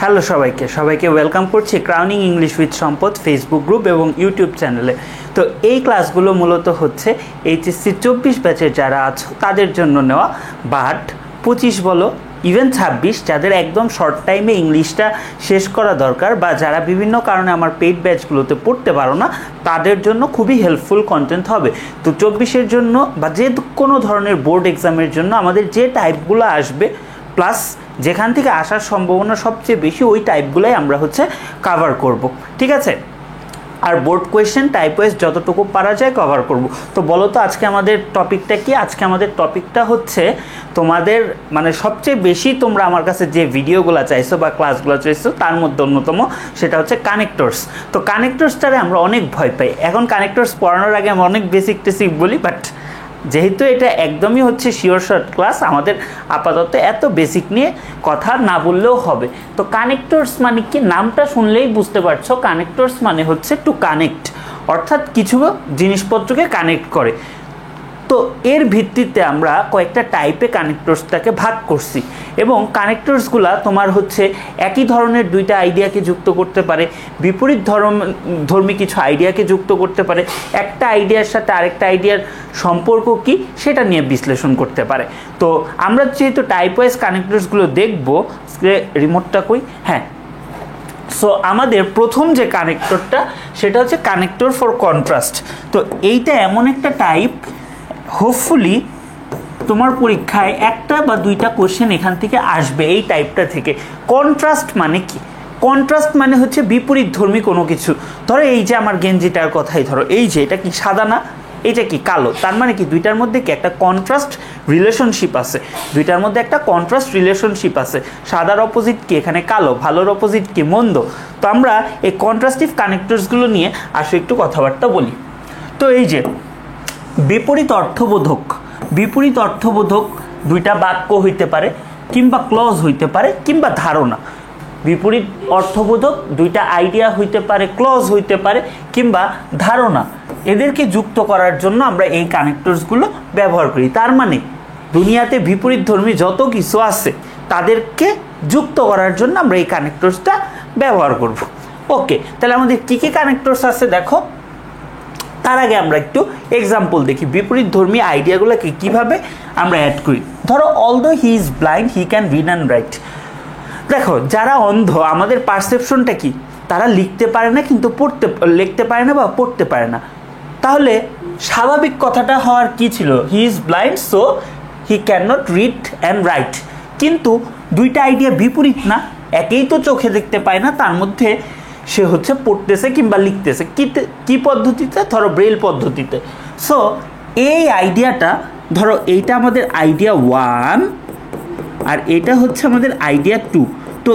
Hello সবাইকে welcome করছি crowning English with সম্পদ ফেসবুক গ্রুপ এবং ইউটিউব চ্যানেলে। তো এই ক্লাসগুলো মূলত হচ্ছে এইচএসসি 24 ব্যাচের যারা আছো তাদের জন্য নেওয়া, বাট 25 বলো ইভেন 26 যাদের একদম শর্ট টাইমে ইংলিশটা শেষ করা দরকার বা যারা বিভিন্ন কারণে আমার পেইড ব্যাচগুলোতে পড়তে পারো না তাদের জন্য খুবই হেল্পফুল কন্টেন্ট হবে। তো 24-এর জন্য বা যে কোনো ধরনের বোর্ড এক্সামের জন্য আমাদের যে টাইপগুলো আসবে প্লাস যেখান থেকে আসার সম্ভাবনা সবচেয়ে বেশি ওই টাইপগুলোই আমরা কভার করব, ঠিক আছে। আর বোর্ড কোয়েশ্চেন টাইপ ওয়াইজ যতটুকু পারা যায় কভার করব। তো বলো তো আজকে আমাদের টপিকটা কি? আজকে আমাদের টপিকটা হচ্ছে তোমাদের মানে সবচেয়ে বেশি তোমরা আমার কাছে যে ভিডিওগুলো চাইছো বা ক্লাসগুলো চাইছো তার মধ্যে অন্যতম সেটা হচ্ছে কানেক্টরস। তো কানেক্টরসটারে আমরা অনেক ভয় পাই। এখন কানেক্টরস পড়ানোর আগে আমরা অনেক বেসিক টেসিক বলি, বাট যেহেতু এটা একদমই হচ্ছে শিওর শর্ট ক্লাস, আমাদের আপাতত এত বেসিক নিয়ে কথা না বললেও হবে। তো কানেক্টরস মানে কি? নামটা শুনলেই বুঝতে পারছো, কানেক্টরস মানে হচ্ছে টু কানেক্ট, অর্থাৎ কিছু জিনিসপত্রকে কানেক্ট করে। তো এর ভিত্তিতে আমরা কয়েকটা টাইপে কানেক্টরসটাকে ভাগ করছি এবং কানেক্টরসগুলা তোমার হচ্ছে একই ধরনের দুইটা আইডিয়াকে যুক্ত করতে পারে, বিপরীত ধর্মী কিছু আইডিয়াকে যুক্ত করতে পারে, একটা আইডিয়ার সাথে আরেকটা আইডিয়ার সম্পর্ক কি সেটা নিয়ে বিশ্লেষণ করতে পারে। তো আমরা যেহেতু টাইপ ওয়াইজ কানেক্টরসগুলো দেখবো, রিমোটটা কই, হ্যাঁ। সো আমাদের প্রথম যে কানেক্টরটা সেটা হচ্ছে কানেক্টর ফর কন্ট্রাস্ট। তো এইটা এমন একটা টাইপ, হোপফুলি তোমার পরীক্ষায় একটা বা দুইটা কোশ্চেন এখান থেকে আসবে এই টাইপটা থেকে। কন্ট্রাস্ট মানে কি? কন্ট্রাস্ট মানে হচ্ছে বিপরীত ধর্মী কোনো কিছু। ধরো এই যে আমার গেঞ্জিটার কথাই ধরো, এই যে এটা কি সাদা না, এটা কি কালো, তার মানে কি দুইটার মধ্যে কি একটা কন্ট্রাস্ট রিলেশনশিপ আছে, দুইটার মধ্যে একটা কন্ট্রাস্ট রিলেশনশিপ আছে। সাদার অপোজিট কি এখানে কালো, ভালোর অপোজিট কি মন্দ। তো আমরা এই কন্ট্রাস্টিভ কানেক্টরসগুলো নিয়ে আসো একটু কথাবার্তা বলি। তো এই যে বিপরীত অর্থবোধক দুইটা বাক্য হইতে পারে, কিংবা ক্লজ হইতে পারে, কিংবা ধারণা। বিপরীত অর্থবোধক দুইটা আইডিয়া হইতে পারে, ক্লজ হইতে পারে, কিংবা ধারণা। এদেরকে যুক্ত করার জন্য আমরা এই কানেক্টরসগুলো ব্যবহার করি। তার মানে দুনিয়াতে বিপরীত ধর্মী যত কিছু আছে তাদেরকে যুক্ত করার জন্য আমরা এই কানেক্টরসটা ব্যবহার করব। ওকে, তাহলে আমাদের কী কী কানেক্টরস আছে দেখো। তার আগে আমরা একটু এক্সাম্পল দেখি বিপরীত ধর্মী আইডিয়াগুলোকে কিভাবে আমরা অ্যাড করি। ধরো although he is blind he can read and right. দেখো যারা অন্ধ আমাদের পারসেপশনটা কি? তারা লিখতে পারে না, কিন্তু লিখতে পারে না বা পড়তে পারে না। তাহলে স্বাভাবিক কথাটা হওয়ার কি ছিল? He is blind so he can not read and right. কিন্তু দুইটা আইডিয়া বিপরীত না, একেই তো চোখে দেখতে পায় না, তার মধ্যে সে হচ্ছে পড়তেছে কিংবা লিখতেছে কি পদ্ধতিতে? ধরো ব্রেল পদ্ধতিতে। সো এই আইডিয়াটা ধরো এইটা আমাদের আইডিয়া 1 আর এটা হচ্ছে আমাদের আইডিয়া 2। তো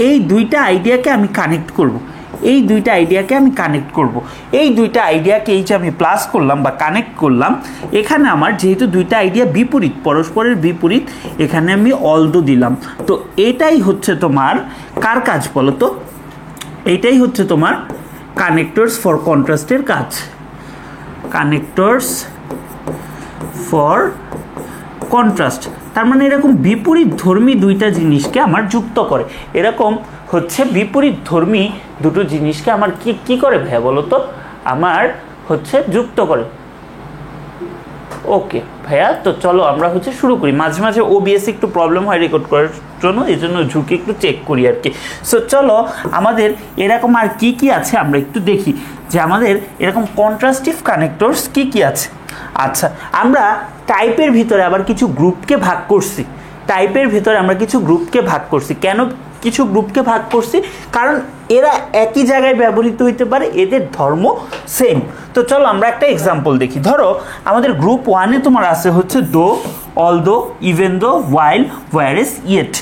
এই দুইটা আইডিয়াকে আমি কানেক্ট করব, এই দুইটা আইডিয়াকে এই যে আমি প্লাস করলাম বা কানেক্ট করলাম। এখানে আমার যেহেতু দুইটা আইডিয়া বিপরীত, পরস্পরের বিপরীত, এখানে আমি অলদো দিলাম। তো এটাই হচ্ছে তোমার কার কাজ বলো তো? এইটাই হচ্ছে তোমার কানেক্টরস ফর কন্ট্রাস্টের কাজ। কানেক্টরস ফর কন্ট্রাস্ট তার মানে এরকম বিপরীত ধর্মী দুইটা জিনিসকে আমার যুক্ত করে। এরকম হচ্ছে বিপরীত ধর্মী দুটো জিনিসকে আমার কি করে ভাইয়া বলো তো? আমার হচ্ছে যুক্ত করে। ওকে ভাইয়া, তো চলো আমরা হচ্ছে শুরু করি। মাঝে মাঝে ওবিএস একটু প্রবলেম হয় রেকর্ড করার জন্য, এই জন্য ঝুঁকি একটু চেক করি আর কি। সো চলো আমাদের এরকম আর কি আছে আমরা একটু দেখি যে আমাদের এরকম কন্ট্রাস্টিভ কানেক্টরস কি আছে। আচ্ছা, আমরা টাইপের ভিতরে আবার কিছু গ্রুপকে ভাগ করছি। কেন কিছু গ্রুপকে ভাগ করছি? কারণ এরা একই জায়গায় ব্যবহৃত হইতে পারে, এদের ধর্ম সেম। তো চলো আমরা একটা এক্সাম্পল দেখি। ধরো আমাদের গ্রুপ 1-এ তোমার আছে হচ্ছে though, although, even though, while, whereas, yet.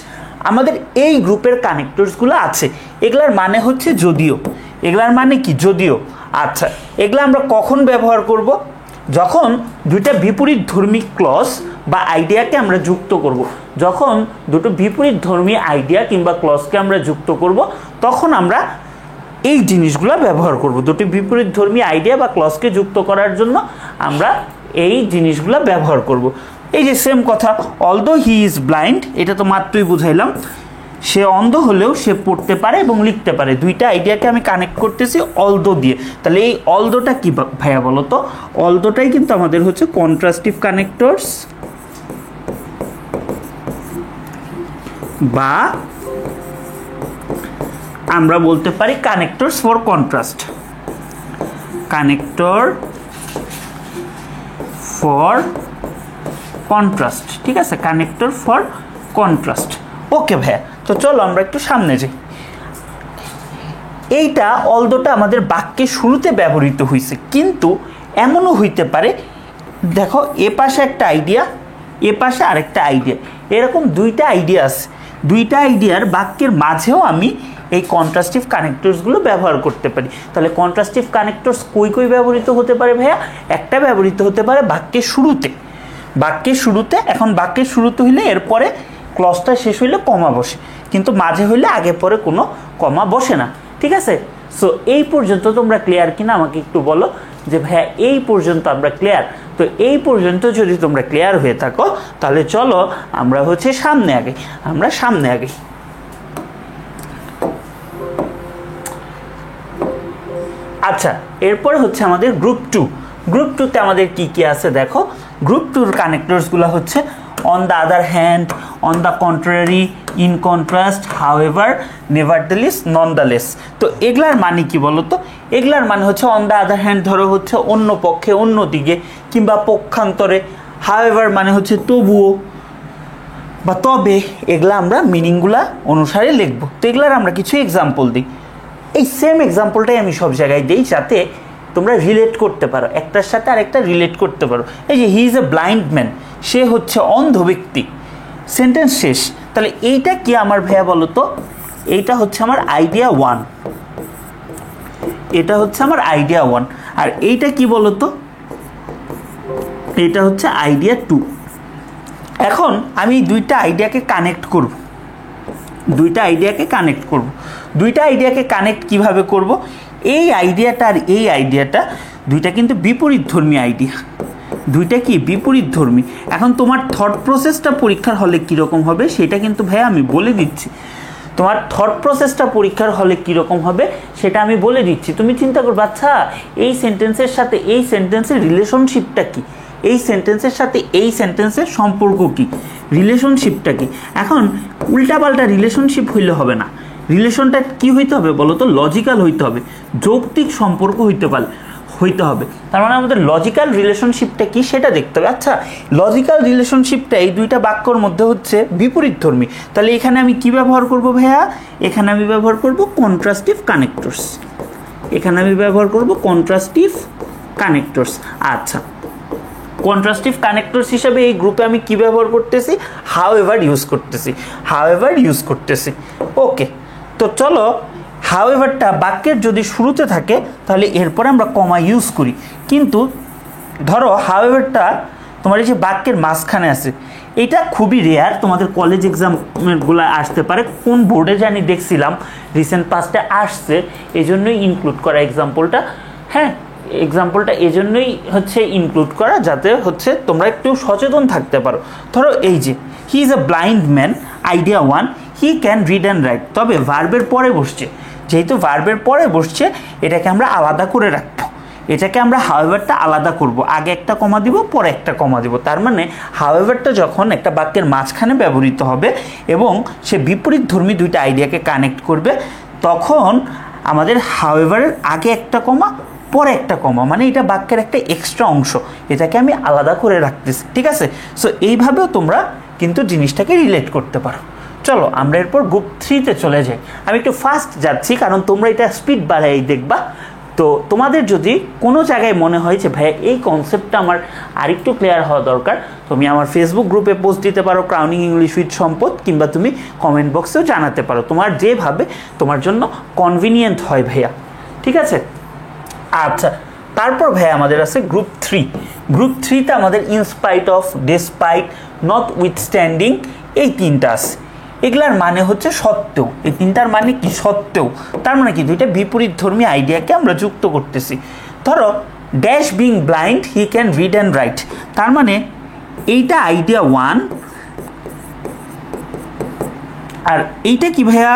আমাদের এই গ্রুপের কানেক্টরসগুলো আছে। এগুলার মানে হচ্ছে যদিও। এগুলার মানে কি? যদিও। আচ্ছা, এগুলা আমরা কখন ব্যবহার করব? যখন দুইটা বিপরীত ধর্মী ক্লজ বা আইডিয়াকে আমরা যুক্ত করব। যখন দুটো বিপরীত ধর্মী আইডিয়া কিংবা ক্লজকে আমরা যুক্ত করব, তখন আমরা এই জিনিসগুলো ব্যবহার করব। দুটি বিপরীত ধর্মী আইডিয়া বা ক্লজকে যুক্ত করার জন্য আমরা এই জিনিসগুলো ব্যবহার করব। এই যে সেম কথা, অলদো হি ইজ ব্লাইন্ড, এটা তো মাত্রই বুঝাইলাম। সে অন্ধ হলেও সে পড়তে পারে এবং লিখতে পারে। দুইটা আইডিয়াকে আমি কানেক্ট করতেছি অলদো দিয়ে। তাহলে এই অলদোটা কি ভাইয়া বলো তো? অলদোটাই কিন্তু আমাদের হচ্ছে কন্ট্রাস্টিভ কানেক্টরস বা আমরা বলতে পারি connectors for contrast, connector for contrast. ঠিক আছে, কানেক্টর ফর কন্ট্রাস্ট। ওকে ভাইয়া, তো চলো আমরা একটু সামনে যাই। এইটা অলদোটা আমাদের বাক্যের শুরুতে ব্যবহৃত হয়েছে, কিন্তু এমনও হইতে পারে, দেখো এ পাশে একটা আইডিয়া, এ পাশে আরেকটা আইডিয়া, এরকম দুইটা আইডিয়া আছে। দুইটা আইডিয়ার বাক্যের মাঝেও আমি এই কন্ট্রাস্টিভ কানেক্টরসগুলো ব্যবহার করতে পারি। তাহলে কন্ট্রাস্টিভ কানেক্টরস কই কই ব্যবহৃত হতে পারে ভাইয়া? একটা ব্যবহৃত হতে পারে বাক্যের শুরুতে, বাক্যের শুরুতে। এখন বাক্যের শুরুতে হইলে এরপরে ক্লজটা শেষ হইলে কমা বসে, কিন্তু মাঝে হইলে আগে পরে কোনো কমা বসে না। ঠিক আছে, সো এই পর্যন্ত তোমরা ক্লিয়ার কিনা আমাকে একটু বলো যে ভাইয়া এই পর্যন্ত আমরা ক্লিয়ার? তো এই পর্যন্ত যদি তোমরা ক্লিয়ার হয়ে থাকো তাহলে চলো আমরা হচ্ছে সামনে আগে, আমরা সামনে আগে। আচ্ছা, এরপরে হচ্ছে আমাদের গ্রুপ 2। গ্রুপ 2তে আমাদের কি কি আছে দেখো। গ্রুপ 2-র কানেক্টরসগুলো হচ্ছে on the other hand, on the contrary, in contrast, however, nevertheless, nonetheless. তো এগুলার মানে কি বলো তো? এগুলার মানে হচ্ছে অন দ্য আদার হ্যান্ড ধরো হচ্ছে অন্য পক্ষে, অন্য দিকে, কিংবা পক্ষান্তরে। হাউএভার মানে হচ্ছে তবুও বা তবে। এগুলা আমরা মিনিংগুলা অনুসারে লিখব। তো এগুলার আমরা কিছু এক্সাম্পল দিই। এই সেম এক্সাম্পলটাই আমি সব জায়গায় দিই যাতে তোমরা রিলেট করতে পারো, একটার সাথে আরেকটা রিলেট করতে পারো। এই যে he is a blind man, সে হচ্ছে অন্ধ ব্যক্তি, সেন্টেন্স শেষ। তাহলে এইটা কি আমার ভাইয়া বলো তো? এইটা হচ্ছে আমার আইডিয়া 1, এটা হচ্ছে আমার আইডিয়া 1। আর এইটা কি বলো তো? এটা হচ্ছে আইডিয়া 2। এখন আমি দুইটা আইডিয়াকে কানেক্ট করব, দুইটা আইডিয়াকে কানেক্ট করব। দুইটা আইডিয়াকে কানেক্ট কিভাবে করব? এই আইডিয়াটা আর এই আইডিয়াটা দুইটা কিন্তু বিপরীতধর্মী আইডিয়া, দুইটা কি বিপরীতধর্মী। এখন তোমার থট প্রসেসটা পরীক্ষার হলে কীরকম হবে সেটা কিন্তু ভাইয়া আমি বলে দিচ্ছি। তোমার থট প্রসেসটা পরীক্ষার হলে কীরকম হবে সেটা আমি বলে দিচ্ছি। তুমি চিন্তা করবে, আচ্ছা এই সেন্টেন্সের সাথে এই সেন্টেন্সের রিলেশনশিপটা কি, এই সেন্টেন্সের সাথে এই সেন্টেন্সের সম্পর্ক কি, রিলেশনশিপটা কি। এখন উল্টাপাল্টা রিলেশনশিপ হইলে হবে না, রিলেশনটা কি হইতে হবে বলো তো? লজিক্যাল হইতে হবে, যৌক্তিক সম্পর্ক হইতে হবে। তার মানে আমাদের লজিক্যাল রিলেশনশিপটা কি সেটা দেখতে হবে। আচ্ছা, লজিক্যাল রিলেশনশিপটা এই দুইটা বাক্যর মধ্যে হচ্ছে বিপরীতধর্মী। তাহলে এখানে আমি কি ব্যবহার করব ভাইয়া? এখানে আমি ব্যবহার করব কন্ট্রাস্টিভ কানেক্টরস, এখানে আমি ব্যবহার করব কন্ট্রাস্টিভ কানেক্টরস। আচ্ছা, কন্ট্রাস্টিভ কানেক্টরস হিসাবে এই গ্রুপে আমি কি ব্যবহার করতেছি? হাউএভার ইউজ করতেছি, হাউএভার ইউজ করতেছি। ওকে, তো চলো হাউএভারটা বাক্যের যদি শুরুতে থাকে তাহলে এরপরে আমরা কমা ইউজ করি। কিন্তু ধরো হাউএভারটা তোমার এই যে বাক্যের মাঝখানে আছে, এটা খুবই রেয়ার, তোমাদের কলেজ এক্সামগুলো আসতে পারে। কোন বোর্ডে জানি দেখছিলাম রিসেন্ট পাস্টে আসছে, এই জন্যই ইনক্লুড করা এক্সাম্পলটা। হ্যাঁ, এক্সাম্পলটা এজন্যই হচ্ছে ইনক্লুড করা যাতে হচ্ছে তোমরা একটু সচেতন থাকতে পারো। ধরো এই যে he is a blind man, idea 1, he can read and right. তবে ভার্বের পরে বসছে, যেহেতু ভার্বের পরে বসছে এটাকে আমরা আলাদা করে রাখবো, এটাকে আমরা হাউএভারটা আলাদা করব, আগে একটা কমা দিব পরে একটা কমা দিব। তার মানে হাউএভারটা যখন একটা বাক্যের মাঝখানে ব্যবহৃত হবে এবং সে বিপরীতধর্মী দুইটা আইডিয়াকে কানেক্ট করবে, তখন আমাদের হাউএভারের আগে একটা কমা পরে একটা কমা, মানে এটা বাক্যের একটা এক্সট্রা অংশ, এটাকে আমি আলাদা করে রাখতেছি। ঠিক আছে, সো এইভাবেও তোমরা কিন্তু জিনিসটাকে রিলেট করতে পারো। চলো আমরা এরপর গ্রুপ 3-তে চলে যাই। আমি একটু ফাস্ট যাচ্ছি কারণ তোমরা এটা স্পিড বাড়াই দেখবা। তো তোমাদের যদি কোনো জায়গায় মনে হয় যে ভাই এই কনসেপ্টটা আমার আরেকটু ক্লিয়ার হওয়া দরকার, তুমি আমার ফেসবুক গ্রুপে পোস্ট দিতে পারো ক্রাউনিং ইংলিশ উইথ সম্পদ, কিংবা তুমি কমেন্ট বক্সেও জানাতে পারো, তোমার যেভাবে তোমার জন্য কনভিনিয়েন্ট হয় ভাইয়া। ঠিক আছে, আচ্ছা তারপর ভাইয়া আমাদের আছে গ্রুপ 3। গ্রুপ 3-তে আমাদের in spite of, despite, not withstanding, এই তিনটা আছে। এগুলার মানে হচ্ছে সত্ত্বেও, এই তিনটার মানে কি? সত্ত্বেও। তার মানে কি? দুইটা বিপরীতধর্মী আইডিয়াকে আমরা যুক্ত করতেছি। ধরো dash being blind, he can read and right. তার মানে এইটা আইডিয়া 1 আর এইটা কি ভাইয়া,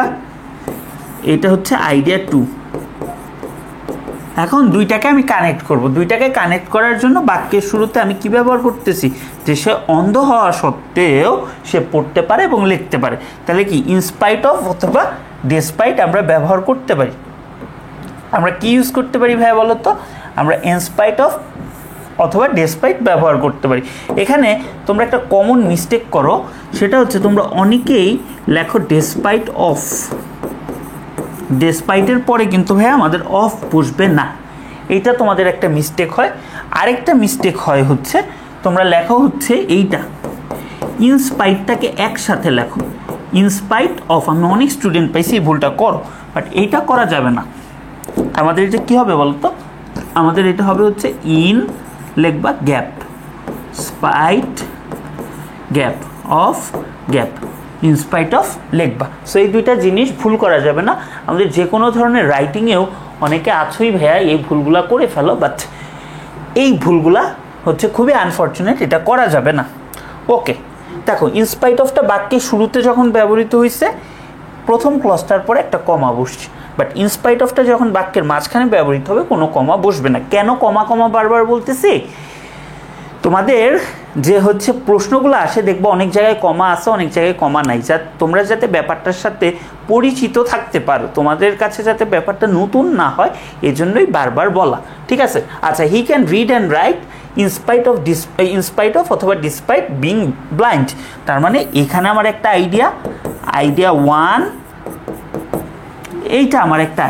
এটা হচ্ছে আইডিয়া 2। এখন দুইটাকে আমি কানেক্ট করব। দুইটাকে কানেক্ট করার জন্য বাক্যের শুরুতে আমি কি ব্যবহার করতেছি, যে সে অন্ধ হওয়া সত্ত্বেও সে পড়তে পারে এবং লিখতে পারে। তাহলে কি ইনস্পাইট অফ অথবা ডেসপাইট আমরা ব্যবহার করতে পারি। আমরা কি ইউজ করতে পারি ভাইয়া বলো তো, আমরা ইনস্পাইট অফ অথবা ডেসপাইট ব্যবহার করতে পারি। এখানে তোমরা একটা কমন মিস্টেক করো, সেটা হচ্ছে তোমরা অনেকেই লেখো ডেসপাইট অফ। ডেসপাইটের পরে কিন্তু ভাইয়া আমাদের অফ বসবে না, এইটা তোমাদের একটা মিস্টেক হয়। আরেকটা মিস্টেক হয় হচ্ছে তোমরা লেখো হচ্ছে এইটা, ইনস্পাইটটাকে একসাথে লেখো, ইনস্পাইট অফ। আমি অনেক স্টুডেন্ট পাইছি এই ভুলটা করো, বাট এইটা করা যাবে না। আমাদের এটা কী হবে বলতো, আমাদের এটা হবে হচ্ছে ইন লিখবা gap, spite gap of gap, in spite of লিখবা। সো এই দুইটা জিনিস ভুল করা যাবে না। আমাদের যে কোনো ধরনের রাইটিংয়েও অনেকে আছোই ভাইয়া এই ভুলগুলা করে ফেলো, বাট এই ভুলগুলা হচ্ছে খুবই আনফর্চুনেট, এটা করা যাবে না। ওকে, দেখো ইনস্পাইট অফটা বাক্যের শুরুতে যখন ব্যবহৃত হয়েছে প্রথম ক্লজটার পরে একটা কমা বসছে, বাট ইনস্পাইট অফটা যখন বাক্যের মাঝখানে ব্যবহৃত হবে কোনো কমা বসবে না। কেন কমা কমা বারবার বলতেছি, তোমাদের যে হচ্ছে প্রশ্নগুলো আসে দেখবো অনেক জায়গায় কমা আছে, অনেক জায়গায় কমা নাই, যা তোমরা যাতে ব্যাপারটার সাথে পরিচিত থাকতে পারো, তোমাদের কাছে যাতে ব্যাপারটা নতুন না হয়, এজন্যই বারবার বলা। ঠিক আছে, আচ্ছা, he can read and write in spite of অথবা ডিসপাইট বিং ব্লাইন্ড। তার মানে এখানে আমার একটা আইডিয়া 1, এইটা আমার একটা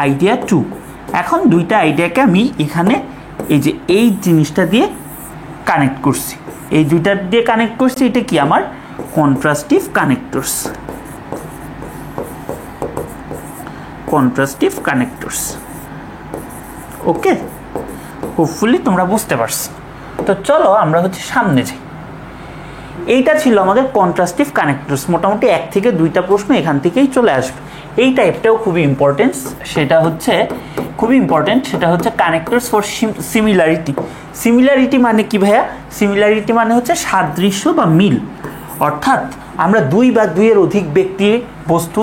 আইডিয়া 2। এখন দুইটা আইডিয়াকে আমি এখানে এই যে এই জিনিসটা দিয়ে কানেক্ট করছি, এই দুইটা দিয়ে কানেক্ট করছি। এটা কি আমার কন্ট্রাস্টিভ কানেক্টরস। ওকে, হোপফুলি তোমরা বুঝতে পারছো। তো চলো আমরা হচ্ছে সামনে যাই। এইটা ছিল আমাদের কন্ট্রাস্টিভ কানেক্টরস। মোটামুটি 1 থেকে 2টা প্রশ্ন এখান থেকেই চলে আসবে। এই টাইপটাও খুবই ইম্পর্টেন্ট, সেটা হচ্ছে কানেক্টরস ফর সিমিলারিটি মানে কি ভাইয়া, সিমিলারিটি মানে হচ্ছে সাদৃশ্য বা মিল। অর্থাৎ আমরা 2 বা 2-এর অধিক ব্যক্তি বস্তু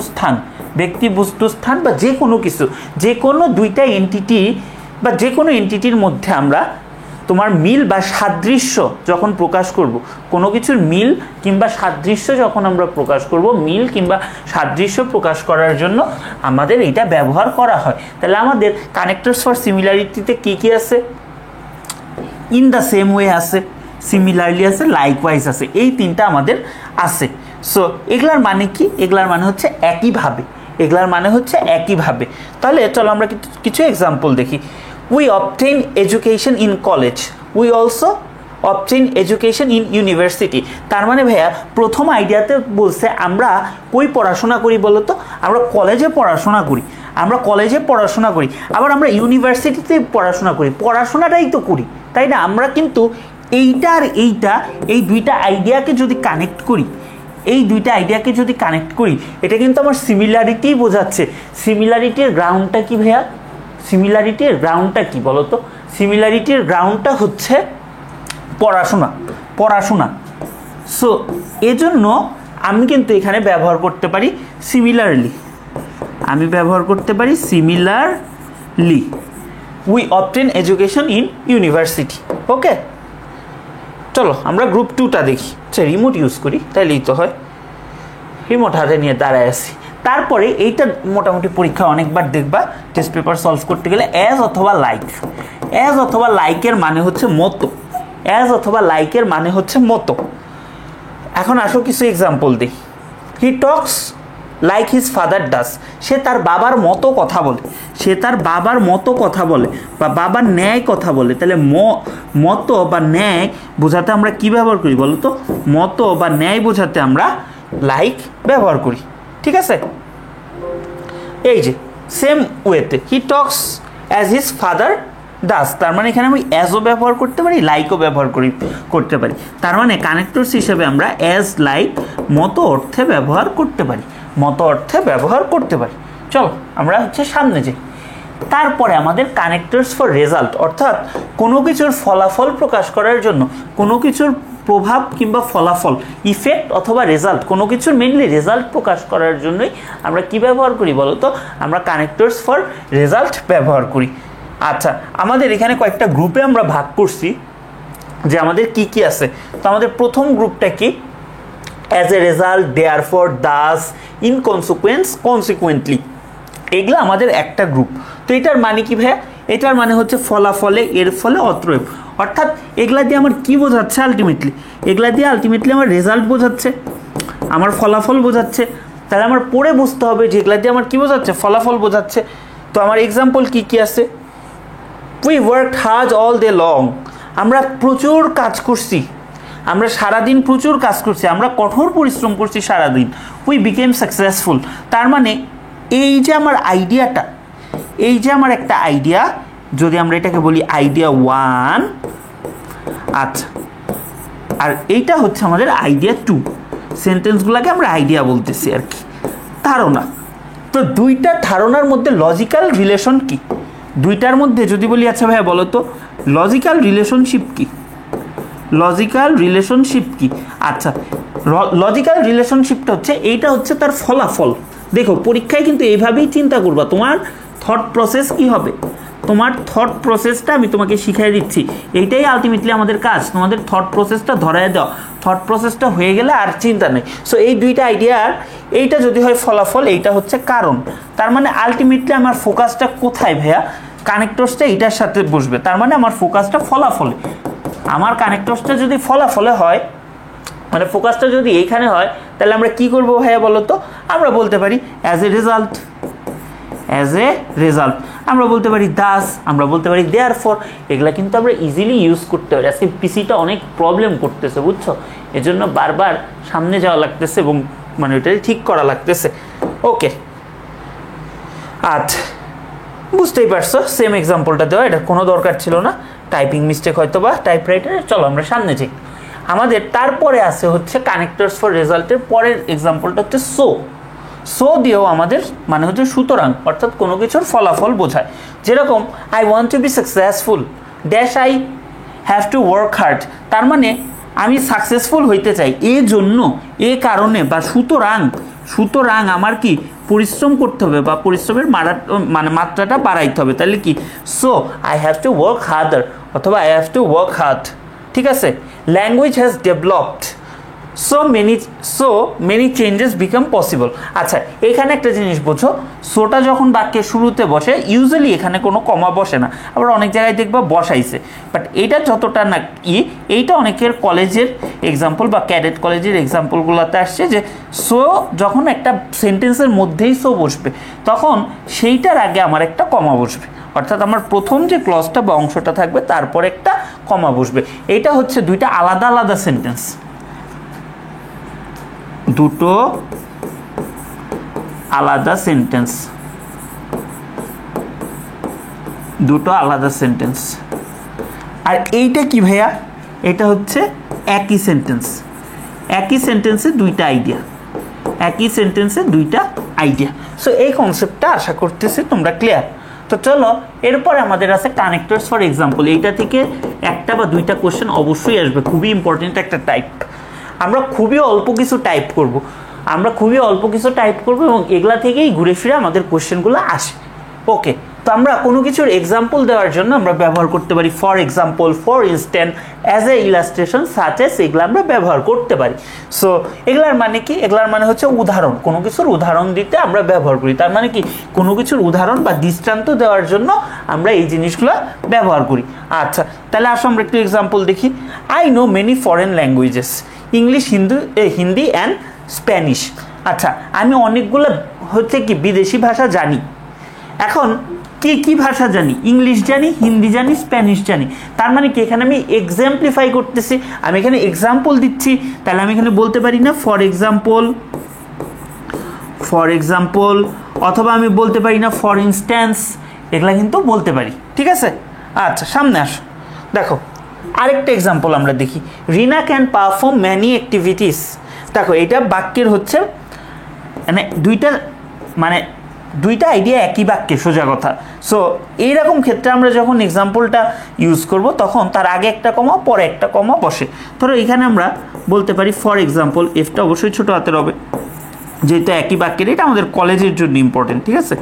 স্থান বা যে কোনো কিছু, যে কোনো 2টা এন্টিটি বা যে কোনো এন্টিটির মধ্যে আমরা তোমার মিল বা সাদৃশ্য যখন প্রকাশ করব, কোনো কিছুর মিল কিংবা সাদৃশ্য যখন আমরা প্রকাশ করব, মিল কিংবা সাদৃশ্য প্রকাশ করার জন্য আমাদের এটা ব্যবহার করা হয়। তাহলে আমাদের কানেক্টরস ফর সিমিলারিটিতে কি কি আছে, ইন দ্য সেম ওয়ে আছে, সিমিলারলি আছে, লাইকওয়াইজ আছে, এই 3টা আমাদের আছে। সো এগুলার মানে কি, এগুলার মানে হচ্ছে একইভাবে। তাহলে চলো আমরা কিছু এক্সাম্পল দেখি। We obtain education in college. We also obtain education in university. তার মানে ভাইয়া প্রথম আইডিয়াতে বলছে আমরা কই পড়াশোনা করি বলো তো, আমরা কলেজে পড়াশোনা করি, আবার আমরা ইউনিভার্সিটিতে পড়াশোনা করি, পড়াশোনাটাই তো করি, তাই না? আমরা কিন্তু এইটা আর এইটা, এই দুইটা আইডিয়াকে যদি কানেক্ট করি, এটা কিন্তু আমার সিমিলারিটি বোঝাচ্ছে। সিমিলারিটির গ্রাউন্ডটা কি ভাইয়া, সিমিলারিটির গ্রাউন্ডটা কি বলো তো? সিমিলারিটির গ্রাউন্ডটা হচ্ছে পড়াশোনা। সো এজন্য আমি কিন্তু এখানে ব্যবহার করতে পারি similarly. We obtain education in university. Okay, চলো আমরা গ্রুপ 2টা দেখি। আচ্ছা, রিমোট ইউজ করি, তাইলেই তো হয়। রিমোট হাতে নিয়ে দাঁড়ায় আছি। তারপরে এইটা মোটামুটি পরীক্ষা অনেকবার দেখবা, টেস্ট পেপার সলভ করতে গেলে অ্যাজ অথবা লাইকের মানে হচ্ছে মতো। এখন আসো কিছু এক্সাম্পল দিই। হি টক্স লাইক হিজ ফাদার ডাস। সে তার বাবার মতো কথা বলে, বা বাবার ন্যায় কথা বলে। তাহলে মতো বা ন্যায় বোঝাতে আমরা কি ব্যবহার করি বলো তো? মতো বা ন্যায় বোঝাতে আমরা লাইক ব্যবহার করি। ঠিক আছে, এই যে সেম ওয়েতে হি টক্স অ্যাজ হিজ ফাদার ডাস, তার মানে এখানে আমি অ্যাজও ব্যবহার করতে পারি, লাইকও ব্যবহার করতে পারি। তার মানে কানেক্টরস হিসেবে আমরা অ্যাজ, লাইক, মতো অর্থে ব্যবহার করতে পারি। চলো আমরা হচ্ছে সামনে যাই। তারপরে আমাদের কানেক্টরস ফর রেজাল্ট, অর্থাৎ কোনো কিছুর ফলাফল প্রকাশ করার জন্য, কোনো কিছুর প্রভাব কিংবা ফলাফল, ইফেক্ট অথবা রেজাল্ট, কোনো কিছুর মেইনলি রেজাল্ট প্রকাশ করার জন্যই আমরা কি ব্যবহার করি বলো তো? আমরা কানেক্টরস ফর রেজাল্ট ব্যবহার করি। আচ্ছা, আমাদের এখানে কয়েকটা গ্রুপে আমরা ভাগ করছি যে আমাদের কি কি আছে। তো আমাদের প্রথম গ্রুপটা কি? As a result, therefore, Das, in consequence, consequently, এগুলো আমাদের একটা গ্রুপ। তো এটার মানে কি ভাইয়া? এটার মানে হচ্ছে ফলাফলে, এর ফলে, অতএব। অর্থাৎ এগুলা দিয়ে আমার কি বোঝাচ্ছে আলটিমেটলি? এগুলা দিয়ে আলটিমেটলি আমার রেজাল্ট বোঝাচ্ছে, আমার ফলাফল বোঝাচ্ছে। তাহলে আমার পড়ে বুঝতে হবে যে এগুলা দিয়ে আমার কি বোঝাচ্ছে? ফলাফল বোঝাচ্ছে। তো আমার এক্সাম্পল কি কি আছে? We worked hard all day long, আমরা প্রচুর কাজ করছি, আমরা সারাদিন প্রচুর কাজ করছি, আমরা কঠোর পরিশ্রম করছি সারাদিন। উই বিকেম সাকসেসফুল, তার মানে এই যে আমার আইডিয়াটা, এই যে আমার একটা আইডিয়া, যদি আমরা এটাকে বলি আইডিয়া 1, আচ্ছা, আর এইটা হচ্ছে আমাদের আইডিয়া 2। সেন্টেন্সগুলোকে আমরা আইডিয়া বলতেছি আর কি, ধারণা। তো দুইটা ধারণার মধ্যে লজিক্যাল রিলেশন কি? দুইটার মধ্যে যদি বলি, আচ্ছা ভাইয়া বলো তো লজিক্যাল রিলেশনশিপ কি? লজিক্যাল রিলেশনশিপ কি? আচ্ছা, লজিক্যাল রিলেশনশিপটা হচ্ছে, এইটা হচ্ছে তার ফলাফল। দেখো পরীক্ষায় কিন্তু এইভাবেই চিন্তা করবা, তোমার থট প্রসেস কি হবে, তোমার থট প্রসেসটা আমি তোমাকে শিখিয়ে দিচ্ছি। এইটাই আলটিমেটলি আমাদের কাজ, তোমাদের থট প্রসেসটা ধরায় দেওয়া। থট প্রসেসটা হয়ে গেলে আর চিন্তা নেই। সো এই দুইটা আইডিয়ার, এইটা যদি হয় ফলাফল, এইটা হচ্ছে কারণ। তার মানে আলটিমেটলি আমার ফোকাসটা কোথায় ভাইয়া? কানেক্টরসটা এইটার সাথে বসবে, তার মানে আমার ফোকাসটা ফলাফলে। আমার কানেক্টরসটা যদি ফলাফলে হয়, মানে ফোকাসটা যদি এইখানে হয়, তাহলে আমরা কি করবো ভাইয়া বলো তো? আমরা বলতে পারি as a result, as a result. আমরা বলতে পারি দাস, আমরা বলতে পারি দেয়ারফর। এগুলা কিন্তু আমরা ইজিলি ইউজ করতে পারি। আজকে পিসিটা অনেক প্রবলেম করতেছে, বুঝছো? এজন্য বারবার সামনে যাওয়া লাগতেছে এবং মানে ওইটাই ঠিক করা লাগতেছে। ওকে, আচ্ছা, বুঝতেই পারছো সেম এক্সাম্পলটা দেওয়া, এটার কোনো দরকার ছিল না, টাইপিং মিস্টেক হয়তো বা টাইপরাইটারে। চলো আমরা সামনে যাই। আমাদের তারপরে আছে হচ্ছে কানেক্টরস ফর রেজাল্টের পরের এক্সাম্পলটা হচ্ছে সো। সো দিয়েও আমাদের মানে হচ্ছে সুতরাং, অর্থাৎ কোনো কিছুর ফলাফল বোঝায়। যেরকম I want to be successful dash I have to work hard, তার মানে আমি সাকসেসফুল হইতে চাই, এই জন্য, এ কারণে বা সুতরাং, সুতরাং আমার কি পরিশ্রম করতে হবে বা পরিশ্রমের মানে মাত্রাটা বাড়াইতে হবে। তাহলে কি? So I have to work harder অথবা I have to work hard. ঠিক আছে? Language has developed, so many changes become possible. আচ্ছা, এখানে একটা জিনিস বোঝো, সোটা যখন বাক্যের শুরুতে বসে ইউজুয়ালি এখানে কোনো কমা বসে না, আবার অনেক জায়গায় দেখবা বসাইছে। বাট এইটা যতটা না এইটা অনেকের কলেজের এক্সাম্পল বা ক্যাডেট কলেজের এক্সাম্পলগুলোতে আসছে যে সো যখন একটা সেন্টেন্সের মধ্যেই সো বসবে, তখন সেইটার আগে আমার একটা কমা বসবে। অর্থাৎ আমার প্রথম যে ক্লজটা বা অংশটা থাকবে তারপর একটা কমা বসবে। এইটা হচ্ছে দুইটা আলাদা আলাদা সেন্টেন্স, দুটো আলাদা সেন্টেন্স, দুটো আলাদা সেন্টেন্স। আর এইটা কি ভাইয়া? এটা হচ্ছে একই সেন্টেন্স, একই সেন্টেন্সে দুইটা আইডিয়া, একই সেন্টেন্সে দুইটা আইডিয়া। সো এই কনসেপ্টটা আশা করতেছি তোমরা ক্লিয়ার। তো চলো, এরপরে আমাদের আছে কানেক্টরস ফর এক্সাম্পল। এইটা থেকে একটা বা দুইটা কোশ্চেন অবশ্যই আসবে, খুবই ইম্পর্টেন্ট একটা টাইপ। আমরা খুবই অল্প কিছু টাইপ করব, এবং এগুলা থেকেই ঘুরে ফিরে আমাদের কোশ্চেনগুলো আসে। ওকে, তো আমরা কোনো কিছুর এক্সাম্পল দেওয়ার জন্য আমরা ব্যবহার করতে পারি for example, for instant, as a illustration, such as, এগুলো আমরা ব্যবহার করতে পারি। সো এগুলার মানে কি? এগুলার মানে হচ্ছে উদাহরণ, কোনো কিছুর উদাহরণ দিতে আমরা ব্যবহার করি। তার মানে কি? কোনো কিছুর উদাহরণ বা দৃষ্টান্ত দেওয়ার জন্য আমরা এই জিনিসগুলো ব্যবহার করি। আচ্ছা, তাহলে আসো আমরা একটু এক্সাম্পল দেখি। I know many foreign languages, English, Hindi and Spanish. আচ্ছা, আমি অনেকগুলো হচ্ছে কি বিদেশি ভাষা জানি। এখন কি কি ভাষা জানি? ইংলিশ জানি, হিন্দি জানি, স্প্যানিশ জানি। তার মানে কি? এখানে আমি এক্সাম্পলিফাই করতেছি, আমি এখানে এক্সাম্পল দিচ্ছি। তাহলে আমি এখানে বলতে পারি না ফর এক্সাম্পল, অথবা আমি বলতে পারি না ফর ইনস্ট্যান্স, এগুলা কিন্তু বলতে পারি। ঠিক আছে? আচ্ছা, সামনে আসো, দেখো আরেকটা এক্সাম্পল আমরা দেখি। রিনা ক্যান পারফর্ম ম্যানি অ্যাক্টিভিটিস। দেখো এটা বাক্যের হচ্ছে মানে দুইটা মানে দুইটা আইডিয়া একই বাক্যে, সোজা কথা। সো এইরকম ক্ষেত্রে আমরা যখন এক্সাম্পলটা ইউজ করব তখন তার আগে একটা কমা পরে একটা কমা বসে। ধরো এখানে আমরা বলতে পারি ফর এক্সাম্পল, এফটা অবশ্যই ছোটো হাতের হবে যেহেতু একই বাক্যের, এটা আমাদের কলেজের জন্য ইম্পর্টেন্ট, ঠিক আছে?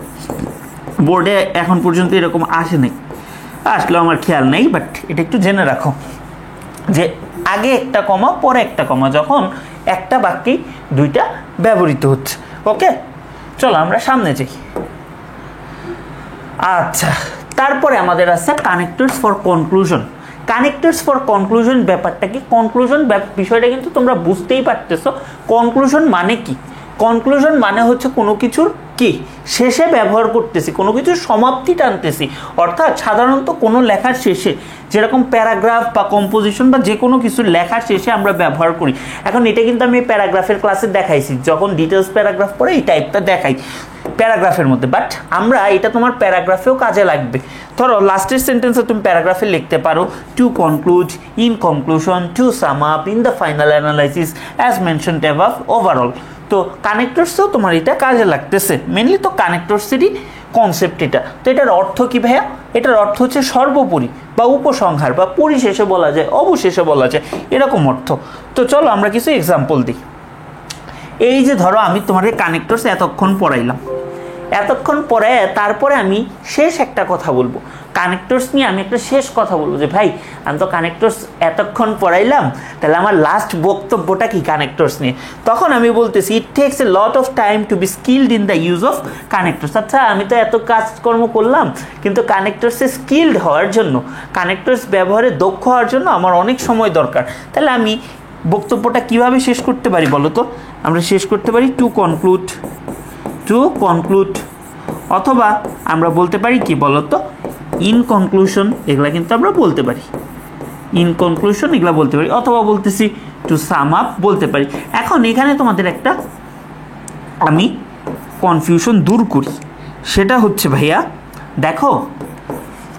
বোর্ডে এখন পর্যন্ত এরকম আসে নাই, আসলেও আমার খেয়াল নেই, বাট এটা একটু জেনে রাখো যে আগে একটা কমা পরে একটা কমা যখন একটা বাক্যেই দুইটা ব্যবহৃত হচ্ছে। ওকে, চলো আমরা সামনে যাই। আচ্ছা, তারপরে আমাদের আছে connectors for conclusion. Connectors for conclusion ব্যাপারটা কি? কনক্লুশন বিষয়টা কিন্তু তোমরা বুঝতেই পারতেছো। কনক্লুশন মানে কি? কনক্লুশন মানে হচ্ছে কোনো কিছুর কি শেষে ব্যবহার করতেছি, কোনো কিছুর সমাপ্তি টানতেছি। অর্থাৎ সাধারণত কোনো লেখার শেষে, যেরকম প্যারাগ্রাফ বা কম্পোজিশন বা যে কোনো কিছু লেখার শেষে আমরা ব্যবহার করি। এখন এটা কিন্তু আমি প্যারাগ্রাফের ক্লাসে দেখাইছি, যখন ডিটেলস প্যারাগ্রাফ পড়ে এই টাইপটা দেখাই প্যারাগ্রাফের মধ্যে, বাট আমরা এটা তোমার প্যারাগ্রাফেও কাজে লাগবে। ধরো লাস্টের সেন্টেন্সে তুমি প্যারাগ্রাফে লিখতে পারো to conclude, in conclusion, to sum up, in the final analysis, as mentioned above, overall. তো কানেক্টরসেও তোমার এটা কাজে লাগতেছে। মেনলি তো কানেক্টরসেরই কনসেপ্ট এটা। তো এটার অর্থ কি ভাইয়া? এটার অর্থ হচ্ছে সর্বোপরি বা উপসংহার বা পরিশেষে বলা যায়, অবশেষে বলা যায়, এরকম অর্থ। তো চলো আমরা কিছু এক্সাম্পল দিই। এই যে ধরো আমি তোমাদের কানেক্টরস এতক্ষণ পড়াইলাম, এতক্ষণ পরে তারপরে আমি শেষ একটা কথা বলবো কানেক্টরস নিয়ে। আমি একটা শেষ কথা বলবো যে ভাই আমি তো কানেক্টরস এতক্ষণ পড়াইলাম, তাহলে আমার লাস্ট বক্তব্যটা কি কানেক্টরস নিয়ে? তখন আমি বলতেছি it takes a lot of time to be skilled in the use of connectors. আচ্ছা, আমি তো এত কাজকর্ম করলাম, কিন্তু কানেক্টরসে স্কিলড হওয়ার জন্য, কানেক্টরস ব্যবহারে দক্ষ হওয়ার জন্য আমার অনেক সময় দরকার। তাহলে আমি বক্তব্যটা কিভাবে শেষ করতে পারি বলো তো? আমরা শেষ করতে পারি টু কনক্লুড, অথবা আমরা বলতে পারি কি বলতো, ইন কনক্লুশন। এগুলা কিন্তু আমরা বলতে পারি, ইন কনক্লুশন এগুলা বলতে পারি, অথবা বলতেছি টু সাম আপ বলতে পারি। এখন এখানে তোমাদের একটা আমি কনফিউশন দূর করি, সেটা হচ্ছে ভাইয়া দেখো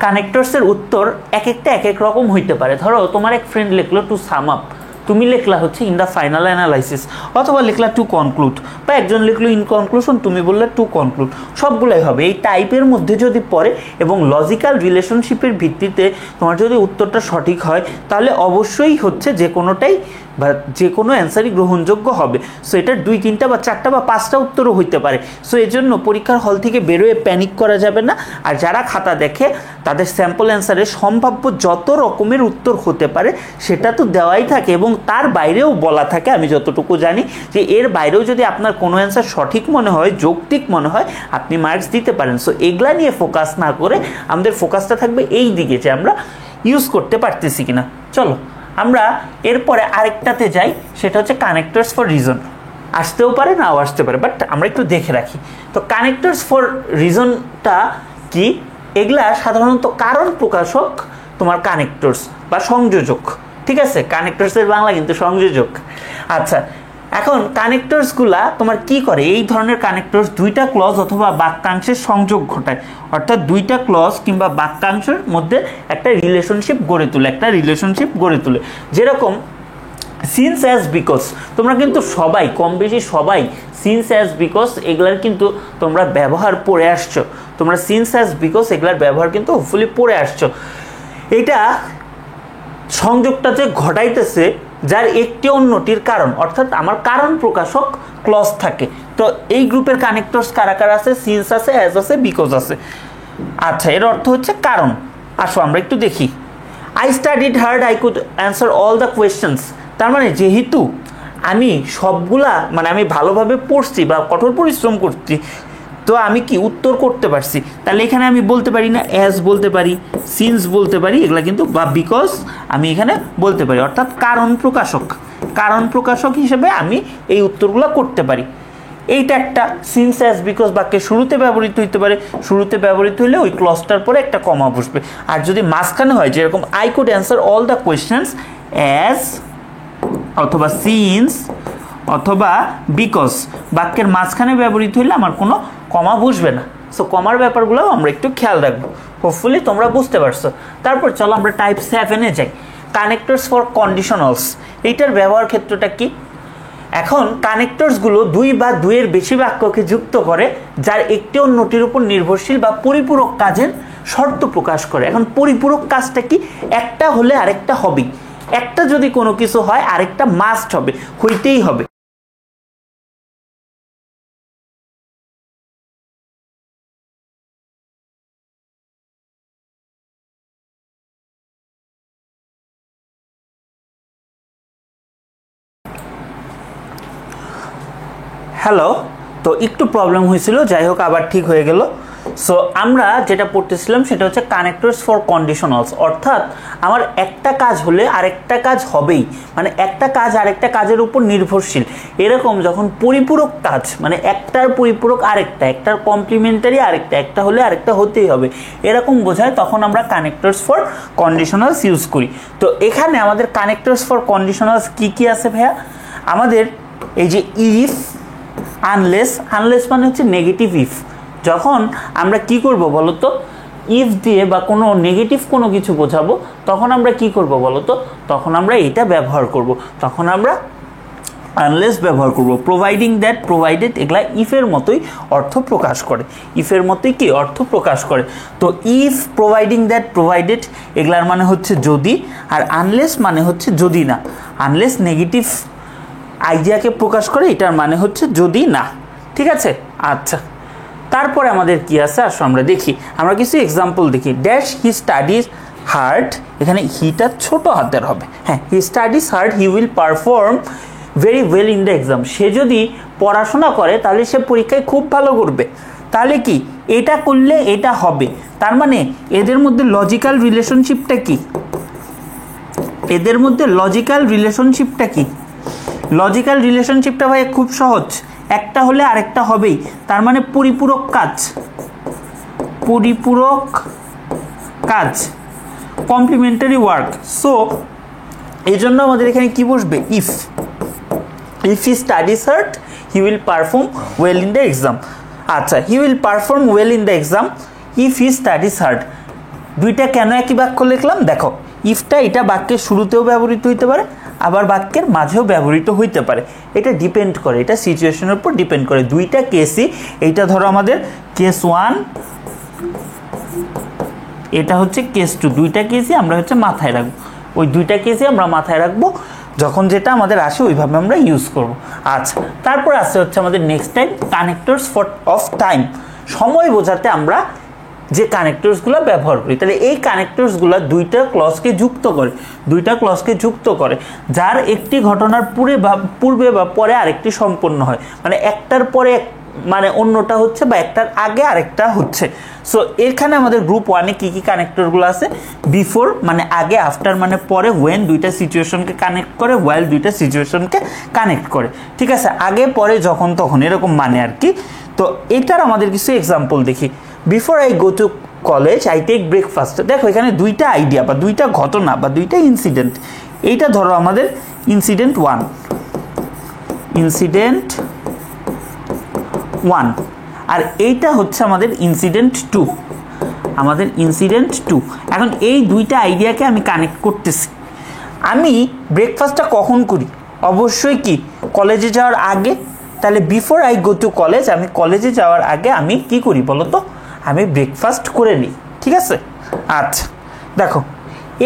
কানেক্টরসের উত্তর এক একটা এক এক রকম হইতে পারে। ধরো তোমার এক ফ্রেন্ড লিখলো টু সাম আপ, তুমি লিখলা হচ্ছে ইন দ্য ফাইনাল অ্যানালাইসিস, অথবা লিখলা টু কনক্লুড, বা একজন লিখলো ইন কনক্লুশন, তুমি বললে টু কনক্লুড। সবগুলোই হবে এই টাইপের মধ্যে যদি পড়ে এবং লজিক্যাল রিলেশনশিপের ভিত্তিতে তোমার যদি উত্তরটা সঠিক হয়, তাহলে অবশ্যই হচ্ছে যে কোনোটাই বা যে কোনো অ্যান্সারই গ্রহণযোগ্য হবে। সো এটার 2, 3 বা 4 বা 5টা উত্তরও হইতে পারে। সো এর জন্য পরীক্ষার হল থেকে বেরোয় প্যানিক করা যাবে না। আর যারা খাতা দেখে তাদের স্যাম্পল অ্যান্সারে সম্ভাব্য যত রকমের উত্তর হতে পারে সেটা তো দেওয়াই থাকে, এবং তার বাইরেও বলা থাকে, আমি যতটুকু জানি যে এর বাইরেও যদি আপনার কোনো অ্যান্সার সঠিক মনে হয়, যৌক্তিক মনে হয়, আপনি মার্কস দিতে পারেন। সো এগুলা নিয়ে ফোকাস না করে আমাদের ফোকাসটা থাকবে এই দিকে যে আমরা ইউজ করতে পারতেছি কিনা। চলো আমরা এরপরে আরেকটাতে যাই, সেটা হচ্ছে কানেক্টরস ফর রিজন। আসতেও পারে নাও আসতে পারে, বাট আমরা একটু দেখে রাখি। তো কানেক্টরস ফর রিজনটা কি? এগুলা সাধারণত কারণ প্রকাশক তোমার কানেক্টরস বা সংযোজক, ঠিক আছে? কানেক্টরসের বাংলা কিন্তু সংযোজক। আচ্ছা, এখন কানেক্টরসগুলা তোমার কি করে? এই ধরনের কানেক্টরস দুইটা ক্লজ অথবা বাক্যাংশের সংযোগ ঘটায়, অর্থাৎ দুইটা ক্লজ কিংবা বাক্যাংশের মধ্যে একটা রিলেশনশিপ গড়ে তোলে। যেরকম সিন্স অ্যাজ বিকজ, তোমরা কিন্তু সবাই কম বেশি সবাই সিন্স অ্যাজ বিকজ এগুলার কিন্তু তোমরা ব্যবহার পড়ে আসছো। তোমরা সিন্স অ্যাজ বিকজ এগুলার ব্যবহার কিন্তু হোপফুলি পড়ে আসছো। এটা সংযোগটা যে ঘটাইতেছে যার একটি অন্যটির কারণ, অর্থাৎ আমার কারণ প্রকাশক ক্লজ থাকে। তো এই গ্রুপের কানেক্টরস কারা কারা আছে? সিন্স আছে, অ্যাজ আছে, বিকজ আছে। আচ্ছা, এর অর্থ হচ্ছে কারণ। আসো আমরা একটু দেখি। I studied hard, I could answer all the questions. তার মানে যেহেতু আমি সবগুলা আমি ভালোভাবে পড়ছি বা কঠোর পরিশ্রম করছি, তো আমি কি উত্তর করতে পারছি। তাহলে এখানে আমি বলতে পারি না অ্যাজ বলতে পারি, সিন্স বলতে পারি, এগুলা কিন্তু বা বিকজ আমি এখানে বলতে পারি, অর্থাৎ কারণ প্রকাশক হিসেবে আমি এই উত্তরগুলো করতে পারি। এইটা একটা সিন্স অ্যাজ বিকজ বাক্যের শুরুতে ব্যবহৃত হইতে পারে। শুরুতে ব্যবহৃত হলে ওই ক্লজটার পরে একটা কমা বসবে। আর যদি মাঝখানে হয়, যেরকম I could answer all the questions as অথবা সিন্স অথবা বিকজ, বাক্যের মাঝখানে ব্যবহৃত হইলে আমার কোনো কমা বসবে না। সো কমার ব্যাপারগুলো আমরা একটু খেয়াল রাখবো। হোপফুলি তোমরা বুঝতে পারছো। তারপর চলো আমরা টাইপ 7-এ যাই, কানেক্টরস ফর কন্ডিশনালস। এইটার ব্যবহার ক্ষেত্রটা কি? এখন কানেক্টরসগুলো দুই বা দুইয়ের বেশি বাক্যকে যুক্ত করে যার একটি অন্যটির উপর নির্ভরশীল বা পরিপূরক কাজের শর্ত প্রকাশ করে। এখন পরিপূরক কাজটা কি? একটা হলে আরেকটা হবেই, একটা যদি কোনো কিছু হয় আরেকটা মাস্ট হবে, হইতেই হবে। হ্যালো, তো একটু প্রবলেম হয়েছিল, যাই হোক আবার ঠিক হয়ে গেল। সো আমরা যেটা পড়তেছিলাম সেটা হচ্ছে কানেক্টরস ফর কন্ডিশনালস, অর্থাৎ আমার একটা কাজ হলে আরেকটা কাজ হবেই, মানে একটা কাজ আরেকটা কাজের উপর নির্ভরশীল। এরকম যখন পরিপূরক কাজ, মানে একটার পরিপূরক আরেকটা, একটার কমপ্লিমেন্টারি আরেকটা, একটা হলে আরেকটা হতেই হবে, এরকম বোঝায়, তখন আমরা কানেক্টরস ফর কন্ডিশনালস ইউজ করি। তো এখানে আমাদের কানেক্টরস ফর কন্ডিশনালস কি কি আছে ভাইয়া? আমাদের এই যে ইফ, আনলেস, আনলেস মানে হচ্ছে নেগেটিভ ইফ। যখন আমরা কি করব বলতো, ইফ দিয়ে বা কোনো নেগেটিভ কোনো কিছু বোঝাবো, তখন আমরা কি করব বলতো, তখন আমরা এটা ব্যবহার করব, তখন আমরা আনলেস ব্যবহার করব। প্রোভাইডিং দ্যাট, প্রোভাইডেড, এগুলা ইফের মতোই অর্থ প্রকাশ করে, ইফের মতোই কি অর্থ প্রকাশ করে। তো ইফ, প্রোভাইডিং দ্যাট, প্রোভাইডেড, এগুলার মানে হচ্ছে যদি, আর আনলেস মানে হচ্ছে যদি না। আনলেস নেগেটিভ আইডিয়াকে প্রকাশ করে, এটার মানে হচ্ছে যদি না। ঠিক আছে, আচ্ছা। তারপরে আমাদের কি আছে আসো আমরা দেখি, আমরা কিছু এক্সাম্পল দেখি। ড্যাশ হি স্টাডিজ হার্ড, এখানে হিটা ছোট হাতের হবে। হ্যাঁ, he studies hard, he will perform very well in the exam. সে যদি পড়াশোনা করে তাহলে সে পরীক্ষায় খুব ভালো করবে। তাহলে কি এটা করলে এটা হবে, তার মানে এদের মধ্যে লজিক্যাল রিলেশনশিপটা কি? এদের মধ্যে লজিক্যাল রিলেশনশিপটা কি? লজিক্যাল রিলেশনশিপটা ভাই খুব সহজ, একটা হলে আরেকটা হবেই, তার মানে পরিপূরক কাজ, পরিপূরক কাজ, কমপ্লিমেন্টারি ওয়ার্ক। সো এই জন্য আমাদের এখানে কি বসবে? If. If he studies hard, he will perform well in the exam. আচ্ছা, he will perform well in the exam if he studies hard. দুইটা কেন একই বাক্য লিখলাম দেখো, ইফটা এটা বাক্যের শুরুতেও ব্যবহৃত হইতে পারে, আবার বাক্যের মাঝেও ব্যবহৃত হইতে পারে, এটা ডিপেন্ড করে, এটা সিচুয়েশনের উপর ডিপেন্ড করে। দুইটা কেসই, এইটা ধরো আমাদের কেস 1, এটা হচ্ছে কেস 2, দুইটা কেসই আমরা হচ্ছে মাথায় রাখবো, ওই দুইটা কেসই আমরা মাথায় রাখবো, যখন যেটা আমাদের আসে ওইভাবে আমরা ইউজ করব। আচ্ছা, তারপর আসছে হচ্ছে আমাদের next time connectors for of time, সময় বোঝাতে আমরা যে কানেক্টরসগুলো ব্যবহার করি। তাহলে এই কানেক্টরসগুলো দুইটা ক্লজকে যুক্ত করে, দুইটা ক্লজকে যুক্ত করে, যার একটি ঘটনার পূর্বে বা পরে আরেকটি সম্পন্ন হয়, মানে একটার পরে মানে অন্যটা হচ্ছে, বা একটার আগে আরেকটা হচ্ছে। সো এখানে আমাদের গ্রুপ 1-এ কী কী কানেক্টরগুলো আছে? বিফোর মানে আগে, আফটার মানে পরে, ওয়েন দুইটা সিচুয়েশনকে কানেক্ট করে, ওয়াইল দুইটা সিচুয়েশনকে কানেক্ট করে। ঠিক আছে, আগে পরে যখন তখন এরকম মানে আর কি। তো এটার আমাদের কিছু এক্সাম্পল দেখি। Before I go to college I take breakfast. দেখো এখানে দুইটা আইডিয়া বা দুইটা ঘটনা বা দুইটা ইনসিডেন্ট। এইটা ধরো আমাদের ইনসিডেন্ট 1, ইনসিডেন্ট 1, আর এইটা হচ্ছে আমাদের ইনসিডেন্ট 2, আমাদের ইনসিডেন্ট 2। এখন এই দুইটা আইডিয়াকে আমি কানেক্ট করতেছি। আমি ব্রেকফাস্টটা কখন করি? অবশ্যই কি কলেজে যাওয়ার আগে। তাহলে before I go to college, আমি কলেজে যাওয়ার আগে আমি কি করি বলো তো? আমি ব্রেকফাস্ট করে নিই। ঠিক আছে, আচ্ছা দেখো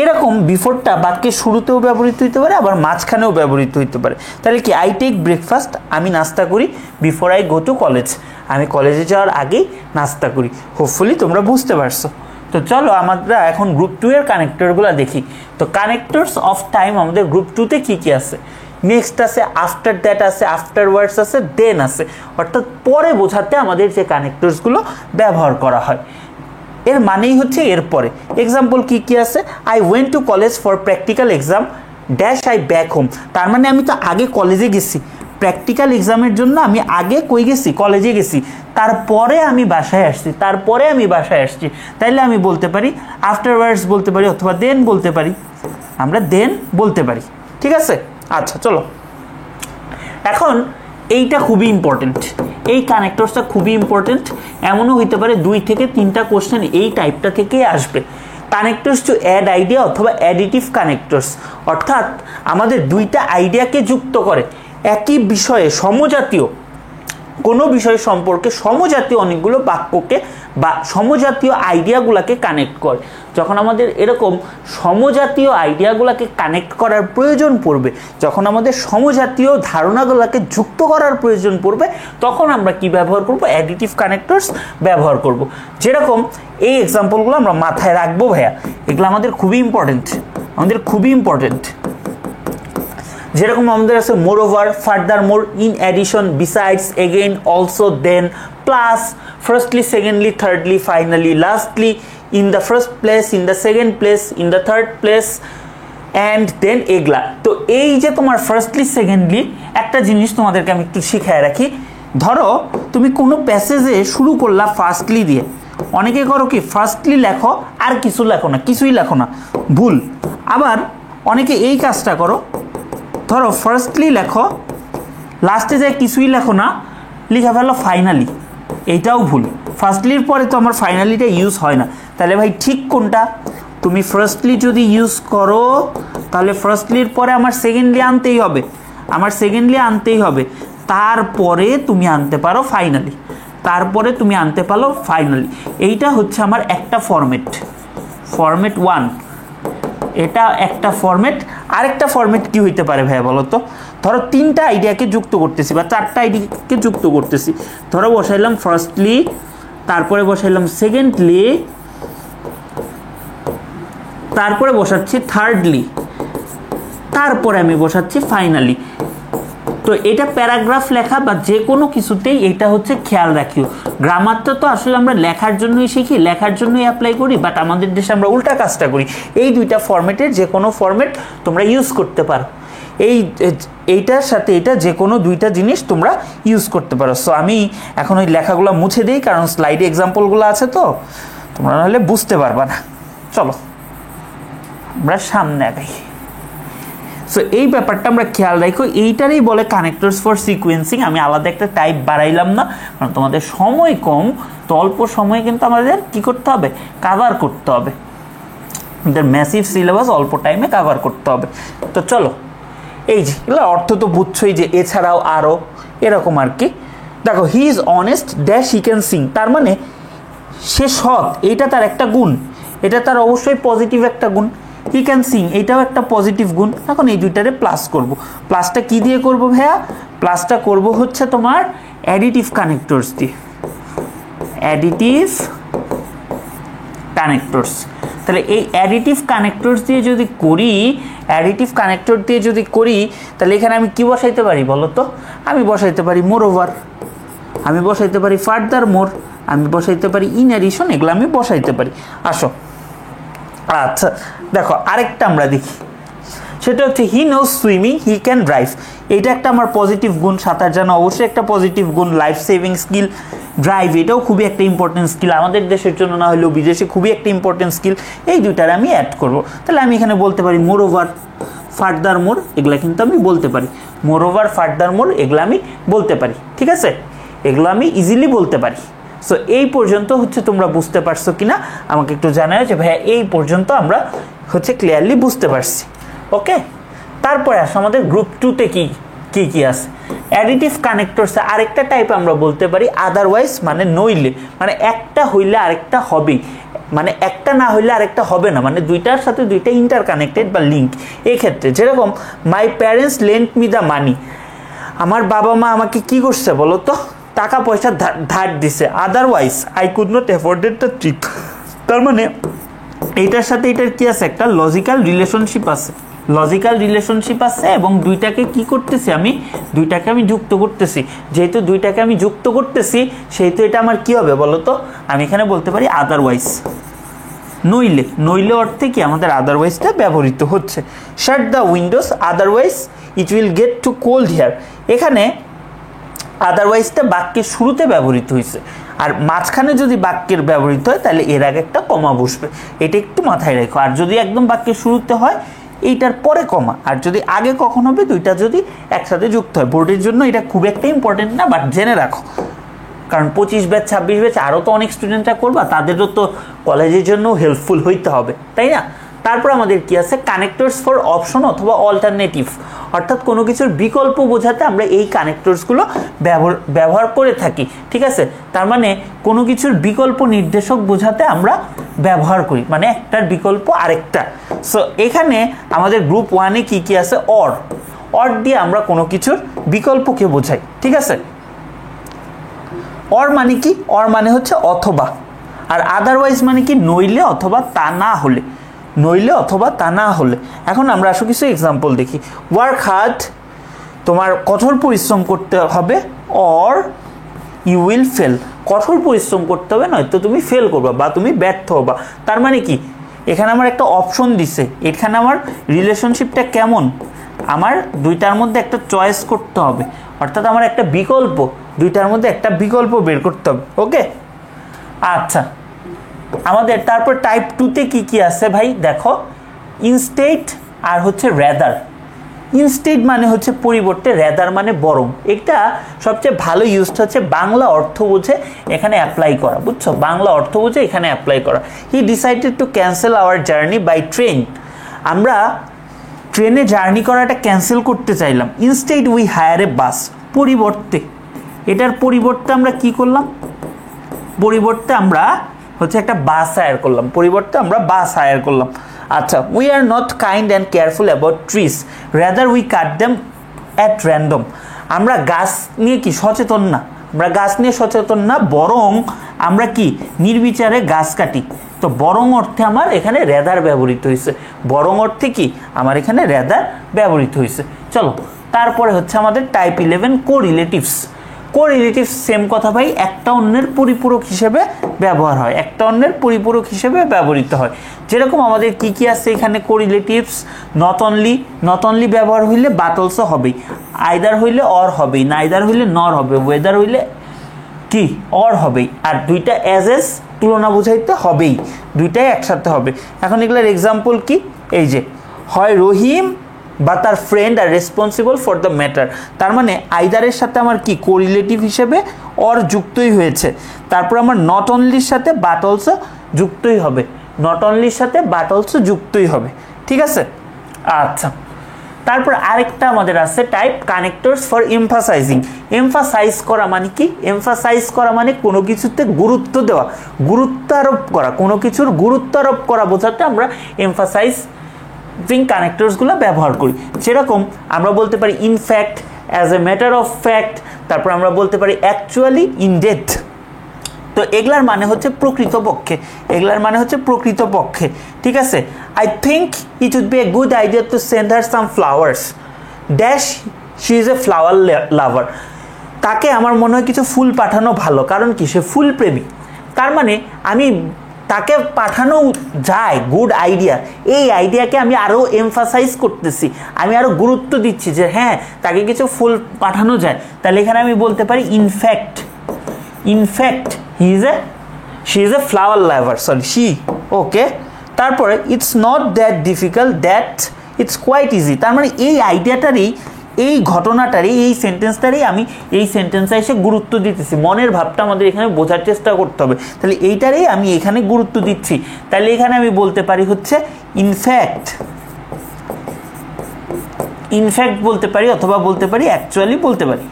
এরকম বিফোরটা বাক্যের শুরুতেও ব্যবহৃত হইতে পারে, আবার মাঝখানেও ব্যবহৃত হইতে পারে। তাহলে কি আই টেক ব্রেকফাস্ট, আমি নাস্তা করি, before I go to college, আমি কলেজে যাওয়ার আগেই নাস্তা করি। হোপফুলি তোমরা বুঝতে পারছো। তো চলো আমরা এখন গ্রুপ 2 এর কানেক্টরগুলো দেখি। তো কানেক্টরস অফ টাইম আমাদের গ্রুপ 2-তে কী কী আছে? নেক্সট আছে, আফটার দ্যাট আছে, আফটারওয়ার্ডস আছে, দেন আছে, অর্থাৎ পরে বোঝাতে আমাদের যে কানেক্টরসগুলো ব্যবহার করা হয়, এর মানেই হচ্ছে এরপরে। এক্সাম্পল কি কি আছে? I went to college for practical exam dash I back home. তার মানে আমি তো আগে কলেজে গেছি, প্র্যাকটিক্যাল এক্সামের জন্য আমি আগে কই গেছি? কলেজে গেছি, তারপরে আমি বাসায় আসছি, তারপরে আমি বাসায় আসছি। তাইলে আমি বলতে পারি আফটারওয়ার্ডস বলতে পারি, অথবা দেন বলতে পারি, আমরা দেন বলতে পারি। ঠিক আছে, আচ্ছা চলো এখন এইটা খুবই ইম্পর্টেন্ট, এই কানেক্টরসটা খুবই ইম্পর্টেন্ট। এমনও হইতে পারে 2 থেকে 3টা কোশ্চেন এই টাইপটা থেকেই আসবে। কানেক্টরস টু অ্যাড আইডিয়া অথবা অ্যাডিটিভ কানেক্টরস, অর্থাৎ আমাদের দুইটা আইডিয়াকে যুক্ত করে। একই বিষয়ে সমজাতীয় কোনো বিষয় সম্পর্কে সমজাতীয় অনেকগুলো বাক্যকে বা সমজাতীয় আইডিয়াগুলোকে কানেক্ট করে। যখন আমাদের এরকম সমজাতীয় আইডিয়াগুলোকে কানেক্ট করার প্রয়োজন পড়বে, যখন আমাদের সমজাতীয় ধারণাগুলোকে যুক্ত করার প্রয়োজন পড়বে, তখন আমরা কি ব্যবহার করব? অ্যাডিটিভ কানেক্টরস ব্যবহার করব। যেরকম এই এক্সাম্পলগুলো আমরা মাথায় রাখবো ভাইয়া, এগুলো আমাদের খুবই ইম্পর্টেন্ট। যেরকম আমাদের আছে moreover, furthermore, in addition, besides, again, also, then, plus, firstly, secondly, thirdly, finally, lastly, in the first place, in the second place, in the third place, and then এগুলা। তো এই যে তোমার firstly, secondly, একটা জিনিস তোমাদেরকে আমি একটু শিখায় রাখি। ধরো তুমি কোনো প্যাসেজে শুরু করলা ফার্স্টলি দিয়ে, অনেকে করো কি ফার্স্টলি লেখো আর কিছুই লেখো না, ভুল। আবার অনেকে এই কাজটা করো, ধরো ফার্স্টলি লেখো, লাস্টে যায় কিছুই লেখো না, লিখে ফেলো ফাইনালি, এইটাও ভুল। ফার্স্টলির পরে তো আমার ফাইনালিটা ইউজ হয় না। তাহলে ভাই ঠিক কোনটা? তুমি ফার্স্টলি যদি ইউজ করো তাহলে ফার্স্টলির পরে আমার সেকেন্ডলি আনতেই হবে, তারপরে তুমি আনতে পারো ফাইনালি। এইটা হচ্ছে আমার একটা ফরম্যাট 1। এটা একটা ফরম্যাট। আরেকটা ফরম্যাট কি হইতে পারে ভাইয়া বলো তো? ধরো 3টা আইডিয়াকে যুক্ত করতেছি বা 4টা আইডিয়াকে যুক্ত করতেছি। ধরো বসাইলাম ফার্স্টলি, তারপরে বসাইলাম সেকেন্ডলি, তারপরে বসাচ্ছি থার্ডলি, তারপরে আমি বসাচ্ছি ফাইনালি। তো এটা প্যারাগ্রাফ লেখা বা যে কোনো কিছুতেই এটা হচ্ছে খেয়াল রাখিও। গ্রামারটা তো আসলে আমরা লেখার জন্যই শিখি, লেখার জন্যই অ্যাপ্লাই করি, বাট আমাদের দেশে আমরা উল্টা কাজটা করি। এই দুইটা ফরম্যাটের যে কোনো ফরম্যাট তোমরা ইউজ করতে পারো, এইটার সাথে এটা যে কোনো দুইটা জিনিস তোমরা ইউজ করতে পারো। সো আমি এখন ওই লেখাগুলো মুছে দিই, কারণ স্লাইডে এক্সাম্পলগুলো আছে তো তোমরা নাহলে বুঝতে পারবা না। চলো আমরা সামনে আগাই। সো এই ব্যাপারটা আমরা খেয়াল রাখো, এইটারই বলে কানেক্টরস ফর সিকোয়েন্সিং। আমি আলাদা একটা টাইপ বাড়াইলাম না, কারণ তোমাদের সময় কম, তো অল্প সময়ে কিন্তু আমাদের কি করতে হবে? কাভার করতে হবে। আমাদের ম্যাসিভ সিলেবাস অল্প টাইমে কাভার করতে হবে। তো চলো, এই যে এগুলো অর্থ তো বুঝছোই, যে এছাড়াও আরও এরকম আর কি। দেখো, he is honest dash he can sing, তার মানে সে সৎ, এইটা তার একটা গুণ, এটা তার অবশ্যই পজিটিভ একটা গুণ। হি ক্যান সিং, এইটাও একটা পজিটিভ গুণ। এখন এই দুইটারে প্লাস করব। প্লাসটা কি দিয়ে করব ভাইয়া? প্লাসটা করব হচ্ছে তোমার অ্যাডিটিভ কানেক্টরস দিয়ে, অ্যাডিটিভ কানেক্টরস। তাহলে এই অ্যাডিটিভ কানেক্টরস দিয়ে যদি করি, তাহলে এখানে আমি কি বসাইতে পারি বলো তো? আমি বসাইতে পারি মোর ওভার, আমি বসাইতে পারি ফার্দার মোর, আমি বসাইতে পারি ইন অ্যাডিশন, এগুলো আমি বসাইতে পারি। আসো, আচ্ছা দেখো আরেকটা আমরা দেখি, সেটা হচ্ছে he knows swimming he can drive. এটা একটা আমার পজিটিভ গুণ, সাঁতার জানা অবশ্যই একটা পজিটিভ গুণ। লাইফ সেভিং স্কিল ড্রাইভ, এটাও খুবই একটা ইম্পর্টেন্ট স্কিল, আমাদের দেশের জন্য না হলেও বিদেশে খুবই একটা ইম্পর্টেন্ট স্কিল। এই দুইটার আমি অ্যাড করব। তাহলে আমি এখানে বলতে পারি মোর ওভার, ফার্দার মোর, এগুলা কিন্তু আমি বলতে পারি। মোর ওভার, ফার্দার মোর, এগুলো আমি বলতে পারি, ঠিক আছে? এগুলো আমি ইজিলি বলতে পারি। সো এই পর্যন্ত হচ্ছে তোমরা বুঝতে পারছো কিনা আমাকে একটু জানাও, যে ভাইয়া এই পর্যন্ত আমরা হচ্ছে ক্লিয়ারলি বুঝতে পারছি। ওকে, তারপরে আসো আমাদের গ্রুপ 2তে কি আছে। অ্যাডিটিভ কানেক্টরসে আরেকটা টাইপ আমরা বলতে পারি আদারওয়াইজ, মানে নইলে, মানে একটা হইলে আরেকটা হবেই, মানে একটা না হইলে আরেকটা হবে না, মানে দুইটার সাথে দুইটা ইন্টার কানেক্টেড বা লিঙ্ক। এই ক্ষেত্রে যেরকম my parents lent me the money, আমার বাবা মা আমাকে কি করছে বলো তো? টাকা পয়সা ধার দিছে। Otherwise I could not afforded the trip, তার মানে এইটার সাথে এটার কি আছে? একটা লজিক্যাল রিলেশনশিপ আছে, এবং দুইটাকে কি করতেছি আমি? দুইটাকে আমি যুক্ত করতেছি। যেহেতু দুইটাকে আমি যুক্ত করতেছি, সেহেতু এটা আমার কি হবে বলো তো? আমি এখানে বলতে পারি আদারওয়াইজ, নইলে অর্থে কি আমাদের আদারওয়াইজটা ব্যবহৃত হচ্ছে। Shut the windows otherwise it will get too cold here, এখানে আদারওয়াইজটা বাক্যের শুরুতে ব্যবহৃত হয়েছে, আর মাঝখানে যদি বাক্যের ব্যবহৃত হয় তাহলে এর আগে একটা কমা বসবে, এটা একটু মাথায় রেখো। আর যদি একদম বাক্যের শুরুতে হয় এইটার পরে কমা, আর যদি আগে কখন হবে দুইটা যদি একসাথে যুক্ত হয়। বোর্ডের জন্য এটা খুব একটা ইম্পর্টেন্ট না, বাট জেনে রাখো, কারণ 25 ব্যাচ 26 ব্যাচ আরও তো অনেক স্টুডেন্টরা করবা, তাদেরও তো কলেজের জন্য হেল্পফুল হইতে হবে, তাই না? তারপর আমাদের কি আছে কানেক্টরস ফর অপশন অথবা অল্টারনেটিভ, অর্থাৎ কোনো কিছুর বিকল্প বোঝাতে আমরা এই কানেক্টরসগুলো ব্যবহার করে থাকি। ঠিক আছে, তার মানে কোনো কিছুর বিকল্প নির্দেশক বোঝাতে আমরা ব্যবহার করি, মানে একটার বিকল্প আরেকটা। সো এখানে আমাদের গ্রুপ 1-এ কি কি আছে, অর দিয়ে আমরা কোনো কিছুর বিকল্পকে বোঝাই। ঠিক আছে, অর মানে কি, অর মানে হচ্ছে অথবা, আর আদারওয়াইজ মানে কি নইলে অথবা তা না হলে, নইলে অথবা তা না হলে। এখন আমরা আসলে কিছু এক্সাম্পল দেখি। ওয়ার্ক হার্ড, তোমার কঠোর পরিশ্রম করতে হবে, অর ইউ উইল ফেল, কঠোর পরিশ্রম করতে হবে নয়তো তুমি ফেল করবা বা তুমি ব্যর্থ হবা। তার মানে কি এখানে আমার একটা অপশন দিছে, এখানে আমার রিলেশনশিপটা কেমন, আমার দুইটার মধ্যে একটা চয়েস করতে হবে, অর্থাৎ আমার একটা বিকল্প, দুইটার মধ্যে একটা বিকল্প বের করতে হবে। ওকে, আচ্ছা আমাদের তারপর টাইপ 2-তে কি কি আছে ভাই দেখো, ইনস্টেড আর হচ্ছে রেদার। ইনস্টেড মানে হচ্ছে পরিবর্তে, রেদার মানে বরং। এটা সবচেয়ে ভালো ইউজটা হচ্ছে বাংলা অর্থ বুঝে এখানে অ্যাপ্লাই করা, বুঝছো, বাংলা অর্থ বুঝে এখানে অ্যাপ্লাই করা। He decided to cancel our journey by train, আমরা ট্রেনে জার্নি করাটা ক্যান্সেল করতে চাইলাম। Instead we hire a bus, পরিবর্তে, এটার পরিবর্তে আমরা কি করলাম, পরিবর্তে আমরা হচ্ছে একটা বাস হায়ার করলাম, পরিবর্তে আমরা বাস হায়ার করলাম। আচ্ছা, we are not kind and careful about trees, rather we cut them at random, আমরা গাছ নিয়ে কি সচেতন না, আমরা গাছ নিয়ে সচেতন না, বরং আমরা কি নির্বিচারে গাছ কাটি। তো বরং অর্থে আমার এখানে রেদার ব্যবহৃত হয়েছে, বরং অর্থে কি আমার এখানে রেদার ব্যবহৃত হয়েছে। চলো তারপরে হচ্ছে আমাদের টাইপ 11 কোরিলেটিভস। কোরিলেটিভস সেম কথা ভাই, একটা অন্যের পরিপূরক হিসেবে ব্যবহার হয়, একটা অন্যের পরিপূরক হিসেবে ব্যবহৃত হয়। যেরকম আমাদের কি কি আছে এখানে কোরিলেটিভস, নট অনলি ব্যবহার হইলে বাট অলসো হবেই, আইদার হইলে অর হবেই, নাইদার হইলে নর হবে, ওয়েদার হইলে কি অর হবেই, আর দুইটা অ্যাজ তুলনা বোঝাইতে হবেই, দুইটাই একসাথে হবে। এখন এগুলোর এক্সাম্পল কি, এই যে হয় রহিম বা তার friend R responsible for the matter, তার মানে আইদারের সাথে আমার কি কোরিলেটিভ হিসেবে অর যুক্তই হয়েছে। তারপর আমার নট অনলির সাথে বাট অলসো যুক্তই হবে, নট অনলির সাথে বাট অলসো যুক্তই হবে। ঠিক আছে, আচ্ছা তারপর আরেকটা আমাদের আছে type connectors for emphasising. Emphasise করা মানে কি, এমফাসাইজ করা মানে কোনো কিছুতে গুরুত্ব দেওয়া, গুরুত্ব আরোপ করা, কোনো কিছুর গুরুত্ব আরোপ করা বোঝাতে আমরা এমফাসাইজিং কানেক্টরসগুলো ব্যবহার করি। যেরকম আমরা বলতে পারি in fact, as a matter of fact, তারপর আমরা বলতে পারি অ্যাকচুয়ালি, ইনডেড। তো এগুলার মানে হচ্ছে প্রকৃতপক্ষে, এগুলার মানে হচ্ছে প্রকৃতপক্ষে। ঠিক আছে, I think it would be a good idea to send her some flowers dash, she is a flower lover, তাকে আমার মনে হয় কিছু ফুল পাঠানো ভালো, কারণ কি সে ফুল প্রেমী। তার মানে আমি তাকে পাঠানো যায় গুড আইডিয়া, এই আইডিয়াকে আমি আরও এমফাসাইজ করতেছি, আমি আরও গুরুত্ব দিচ্ছি যে হ্যাঁ তাকে কিছু ফুল পাঠানো যায়। তাহলে এখানে আমি বলতে পারি in fact she is a flower lover, sorry she, okay। তারপরে it's not that difficult that it's quite easy, তার মানে এই আইডিয়াটারই, এই ঘটনাটারই, এই সেন্টেন্সটারই আমি এই সেন্টেন্সে এসে গুরুত্ব দিতেছি, মনের ভাবটা আমাদের এখানে বোঝার চেষ্টা করতে হবে। তাহলে এইটারই আমি এখানে গুরুত্ব দিচ্ছি, তাহলে এখানে আমি বলতে পারি হচ্ছে ইনফ্যাক্ট বলতে পারি, অথবা বলতে পারি অ্যাকচুয়ালি বলতে পারি।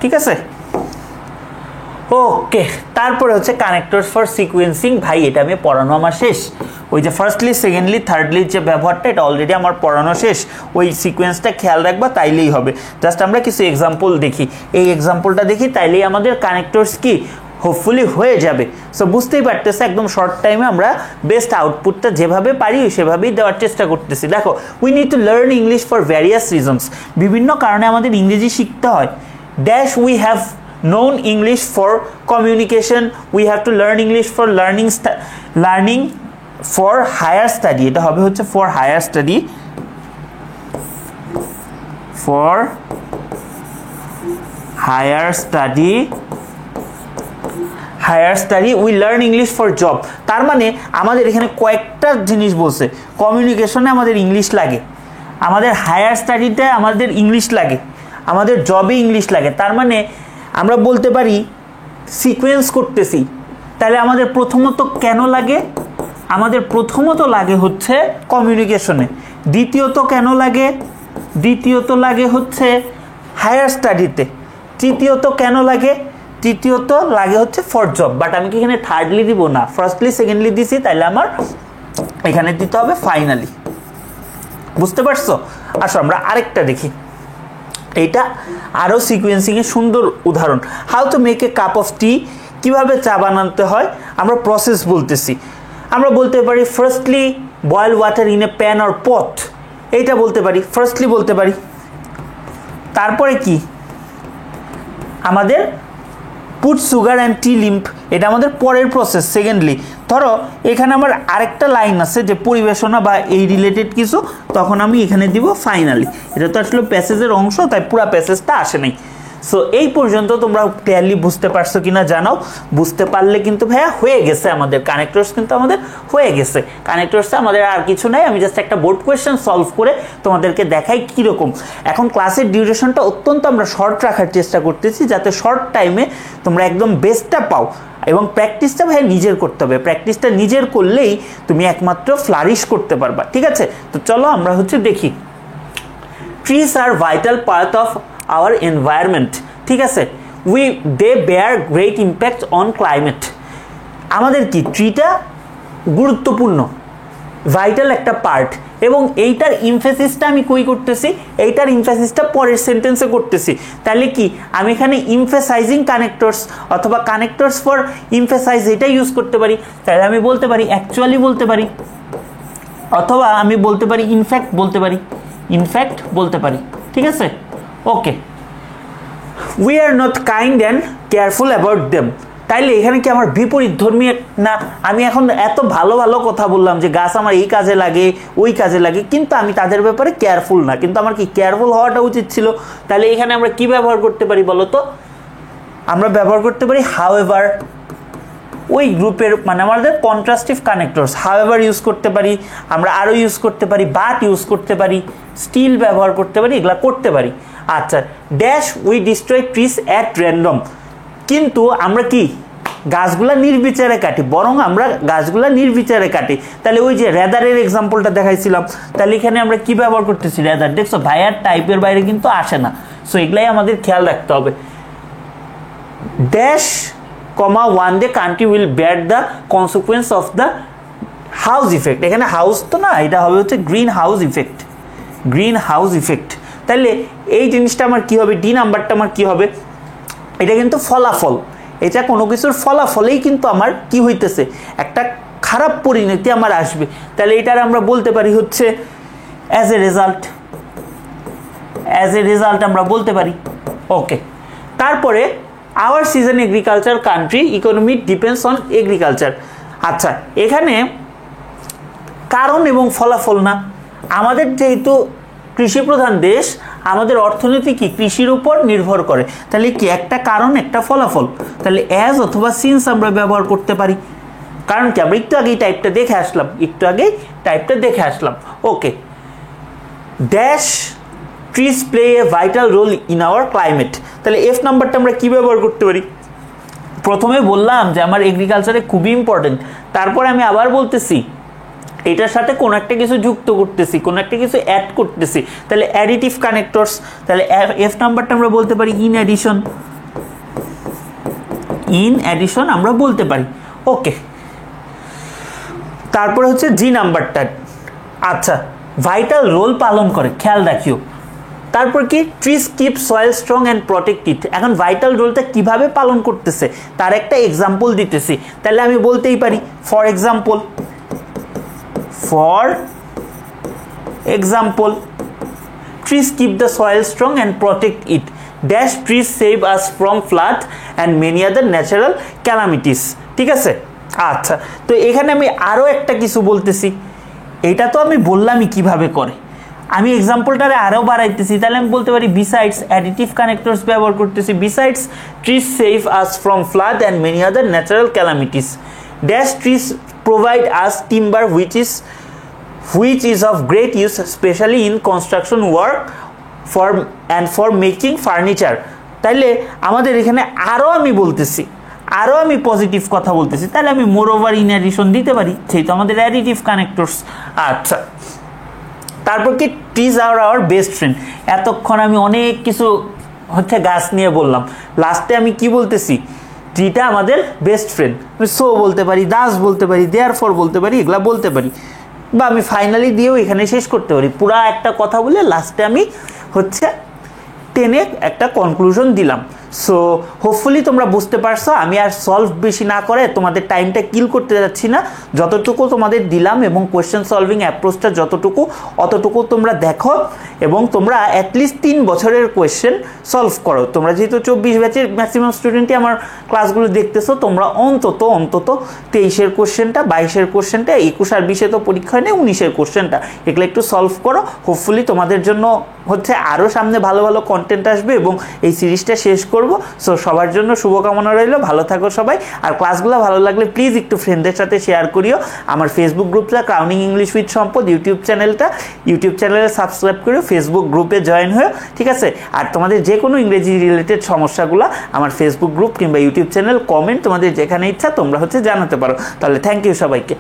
ঠিক আছে, ওকে। তারপরে হচ্ছে কানেক্টরস ফর সিকোয়েন্সিং। ভাই এটা আমি পড়ানো আমার শেষ, ওই যে ফার্স্টলি, সেকেন্ডলি, থার্ডলি যে ব্যবহারটা, এটা অলরেডি আমার পড়ানো শেষ। ওই সিকোয়েন্সটা খেয়াল রাখবা, তাইলেই হবে। জাস্ট আমরা কিছু এক্সাম্পল দেখি, এই এক্সাম্পলটা দেখি, তাইলেই আমাদের কানেক্টরস কি হোপফুলি হয়ে যাবে। সো বুঝতেই পারতেছে একদম শর্ট টাইমে আমরা বেস্ট আউটপুটটা যেভাবে পারি সেভাবেই দেওয়ার চেষ্টা করতেছি। দেখো, we need to learn English for various reasons, বিভিন্ন কারণে আমাদের ইংরেজি শিখতে হয়। Dash we have known English for communication, we have to learn English for learning for higher study, এটা হবে হচ্ছে for higher study, for higher study we learn English for job। তার মানে আমাদের এখানে কয়েকটা জিনিস বলছে, কমিউনিকেশনে আমাদের ইংলিশ লাগে, আমাদের হায়ার স্টাডিতে আমাদের ইংলিশ লাগে, আমাদের জবে ইংলিশ লাগে। তার মানে আমরা বলতে পারি সিকোয়েন্স করতেছি, তাহলে আমাদের প্রথমত কেন লাগে, আমাদের প্রথমত লাগে হচ্ছে কমিউনিকেশনে, দ্বিতীয়ত কেন লাগে, দ্বিতীয়ত লাগে হচ্ছে হায়ার স্টাডিতে, তৃতীয়ত কেন লাগে, তৃতীয়ত লাগে হচ্ছে ফর জব। বাট আমি কি এখানে থার্ডলি দিব না, ফার্স্টলি সেকেন্ডলি দিছি, তাইলে আমার এখানে দিতে হবে ফাইনালি। বুঝতে পারছো? আসো আমরা আরেকটা দেখি, এইটা আরও সিকোয়েন্সিংয়ের সুন্দর উদাহরণ। How to make a cup of tea, কীভাবে চা বানাতে হয় আমরা প্রসেস বলতেছি। আমরা বলতে পারি firstly boil water in a pan or pot, এইটা বলতে পারি, ফার্স্টলি বলতে পারি। তারপরে কি আমাদের put sugar and tea leaf, এটা আমাদের পরের প্রসেস সেকেন্ডলি। ধরো এখানে আমার আরেকটা লাইন আছে যে পরিবেশনা বা এই রিলেটেড কিছু, তখন আমি এখানে দিব ফাইনালি। এটা তো আসলে প্যাসেজের অংশ, তাই পুরো প্যাসেজটা আসে নাই। সো এই পর্যন্ত তোমরা ক্লিয়ারলি বুঝতে পারছো কিনা জানাও। বুঝতে পারলে কিন্তু ভাইয়া হয়ে গেছে, আমাদের কানেক্টরস কিন্তু আমাদের হয়ে গেছে। কানেক্টরসে আমাদের আর কিছু নাই, আমি জাস্ট একটা বোর্ড কোয়েশ্চেন সলভ করে তোমাদেরকে দেখাই কীরকম। এখন ক্লাসের ডিউরেশনটা অত্যন্ত আমরা শর্ট রাখার চেষ্টা করতেছি, যাতে শর্ট টাইমে তোমরা একদম বেস্টটা পাও। এবং প্র্যাকটিসটা ভাই নিজের করতে হবে, প্র্যাকটিসটা নিজের করলেই তুমি একমাত্র ফ্লারিশ করতে পারবা। ঠিক আছে, তো চলো আমরা হচ্ছে দেখি। Trees are vital part of our environment, ঠিক আছে, they bear great impact on climate। আমাদের কি ট্রিটা গুরুত্বপূর্ণ, ভাইটাল একটা পার্ট, এবং এইটার ইমফেসিসটা আমি কই করতেছি, এইটার ইমফেসিসটা পরের সেন্টেন্সে করতেছি। তাহলে কি আমি এখানে ইমফেসাইজিং কানেক্টরস অথবা কানেক্টরস ফর ইমফেসাইজ এটা ইউজ করতে পারি। তাহলে আমি বলতে পারি অ্যাকচুয়ালি বলতে পারি, অথবা আমি বলতে পারি ইনফ্যাক্ট বলতে পারি, ইনফ্যাক্ট বলতে পারি। ঠিক আছে, okay. We are not kind and careful about them, তাইলে এখানে কি আমার বিপরীত ধর্মী না? আমি এখন এত ভালো ভালো কথা বললাম যে গাছ আমার এই কাজে লাগে ওই কাজে লাগে, কিন্তু আমি তাদের ব্যাপারে কেয়ারফুল না, কিন্তু আমার কি কেয়ারফুল হওয়াটা উচিত ছিল। তাহলে এখানে আমরা কি ব্যবহার করতে পারি বলো তো? আমরা ব্যবহার করতে পারি হাউএভার, ওই গ্রুপের মানে আমাদের কন্ট্রাস্টিভ কানেক্টরস হাউএভার ইউজ করতে পারি, আমরা আরও ইউজ করতে পারি, বাট ইউজ করতে পারি, স্টিল ব্যবহার করতে পারি, এগুলা করতে পারি। আচ্ছা, dash we destroy trees at random, কিন্তু আমরা কি গাছগুলা নির্বিচারে কাটি, বরং আমরা গাছগুলা নির্বিচারে কাটি। তাহলে ওই যে রেদারের এক্সাম্পলটা দেখাইছিলাম, তাহলে এখানে আমরা কি ব্যবহার করতেছি? রেদার। দেখছো ভাইয়ার টাইপের বাইরে কিন্তু আসে না, সো এগুলাই আমাদের খেয়াল রাখতে হবে। Dash comma one day country will bear the consequence of the house effect, এখানে হাউস তো না, এটা হবে হচ্ছে greenhouse effect, greenhouse effect. তাহলে এই জিনিসটা আমার কি হবে, ডি নাম্বারটা আমার কি হবে? এটা কিন্তু ফলাফল, এটা কোনো কিছুর ফলাফলেই কিন্তু আমার কি হইতেছে, একটা খারাপ পরিণতি আমার আসবে। তাহলে এটার আমরা বলতে পারি হচ্ছে as a result, as a result আমরা বলতে পারি। ওকে, তারপরে our season agriculture country economy depends on agriculture. আচ্ছা, এখানে কারণ এবং ফলাফল না, আমাদের যেহেতু কৃষি প্রধান দেশ, আমাদের অর্থনীতি কি কৃষির উপর নির্ভর করে। তাহলে কি একটা কারণ একটা ফলাফল, তাহলে অ্যাজ অথবা সিন্স আমরা ব্যবহার করতে পারি। কারণ কি আমরা একটু আগেই টাইপটা দেখে আসলাম, একটু আগেই টাইপটা দেখে আসলাম। Okay, dash trees play a vital role in our climate, তাহলে এফ নাম্বারটা আমরা কি ব্যবহার করতে পারি? প্রথমে বললাম যে আমার এগ্রিকালচারে খুবই ইম্পর্টেন্ট, তারপরে আমি আবার বলতেছি এটার সাথে কোনো একটা কিছু যুক্ত করতেছি, কোনো একটা কিছু অ্যাড করতেছি, তাহলে অ্যাডিটিভ কানেক্টরস। তাহলে এফ নাম্বারটা আমরা বলতে পারি ইন অ্যাডিশন, ইন অ্যাডিশন আমরা বলতে পারি। ওকে, তারপরে হচ্ছে জি নাম্বারটা, আচ্ছা ভাইটাল রোল পালন করে, খেয়াল রাখিও। তারপর কি trees keep soil strong and protect ইট, এখন ভাইটাল রোলটা কিভাবে পালন করতেছে তার একটা এক্সাম্পল দিতেছি। তাহলে আমি বলতেই পারি for example, for example trees keep the soil strong and protect it, dash trees save us from flood and many other natural calamities। ঠিক আছে, আচ্ছা তো এখানে আমি আরও একটা কিছু বলতেছি, এটা তো আমি বললামই কিভাবে করে, আমি এক্সাম্পলটারে আরও বাড়াইতেছি। তাহলে আমি বলতে পারি বিসাইডস অ্যাডিটিভ কানেক্টরস ব্যবহার করতেছি, besides trees save us from flood and many other natural calamities, dash trees provide us timber which is of great use especially in construction work for making furniture। তাইলে আমাদের এখানে আরও আমি বলতেছি, আরও আমি পজিটিভ কথা বলতেছি, তাহলে আমি মোর ওভার ইন অ্যাডিশন দিতে পারি, সেই তো আমাদের অ্যাডিটিভ কানেক্টরস। আচ্ছা, তারপর কি trees are our best friend. এতক্ষণ আমি অনেক কিছু হচ্ছে গাছ নিয়ে বললাম, লাস্টে আমি কি বলতেছি, ট্রিটা আমাদের বেস্ট ফ্রেন্ড। আমি সো বলতে পারি, দাস বলতে পারি, দেয়ার ফর বলতে পারি, এগুলা বলতে পারি, বা আমি ফাইনালি দিয়েও এখানে শেষ করতে পারি। পুরা একটা কথা বলে লাস্টে আমি হচ্ছে টেনে একটা কনক্লুশন দিলাম। সো হোপফুলি তোমরা বুঝতে পারছো। আমি আর সলভ বেশি না করে তোমাদের টাইমটা কিল করতে যাচ্ছি না, যতটুকু তোমাদের দিলাম এবং কোয়েশ্চেন সলভিং অ্যাপ্রোচটা যতটুকু অতটুকু তোমরা দেখো এবং তোমরা অ্যাটলিস্ট 3 বছরের কোয়েশ্চেন সলভ করো। তোমরা যেহেতু 24 ব্যাচের ম্যাক্সিমাম স্টুডেন্টই আমার ক্লাসগুলো দেখতেছো, তোমরা অন্তত 23-এর কোয়েশ্চেনটা, 22-এর কোয়েশ্চেনটা, 21 আর 20-এ তো পরীক্ষা নেই, 19-এর কোয়েশ্চেনটা এগুলো একটু সলভ করো। হোপফুলি তোমাদের জন্য হচ্ছে আরও সামনে ভালো ভালো কন্টেন্ট আসবে এবং এই সিরিজটা শেষ করব। সো সবার জন্য শুভকামনা রইল, ভালো থাকো সবাই। আর ক্লাসগুলো ভালো লাগলে প্লিজ একটু ফ্রেন্ডদের সাথে শেয়ার করিও। আমার ফেসবুক গ্রুপটা ক্রাউনিং ইংলিশ উইথ সম্পদ, ইউটিউব চ্যানেলে সাবস্ক্রাইব করিও, ফেসবুক গ্রুপে জয়েন হয়েও, ঠিক আছে। আর তোমাদের যে কোনো ইংরেজি রিলেটেড সমস্যাগুলো আমার ফেসবুক গ্রুপ কিংবা ইউটিউব চ্যানেল কমেন্ট তোমাদের যেখানে ইচ্ছা তোমরা হচ্ছে জানাতে পারো। তাহলে থ্যাংক ইউ সবাইকে।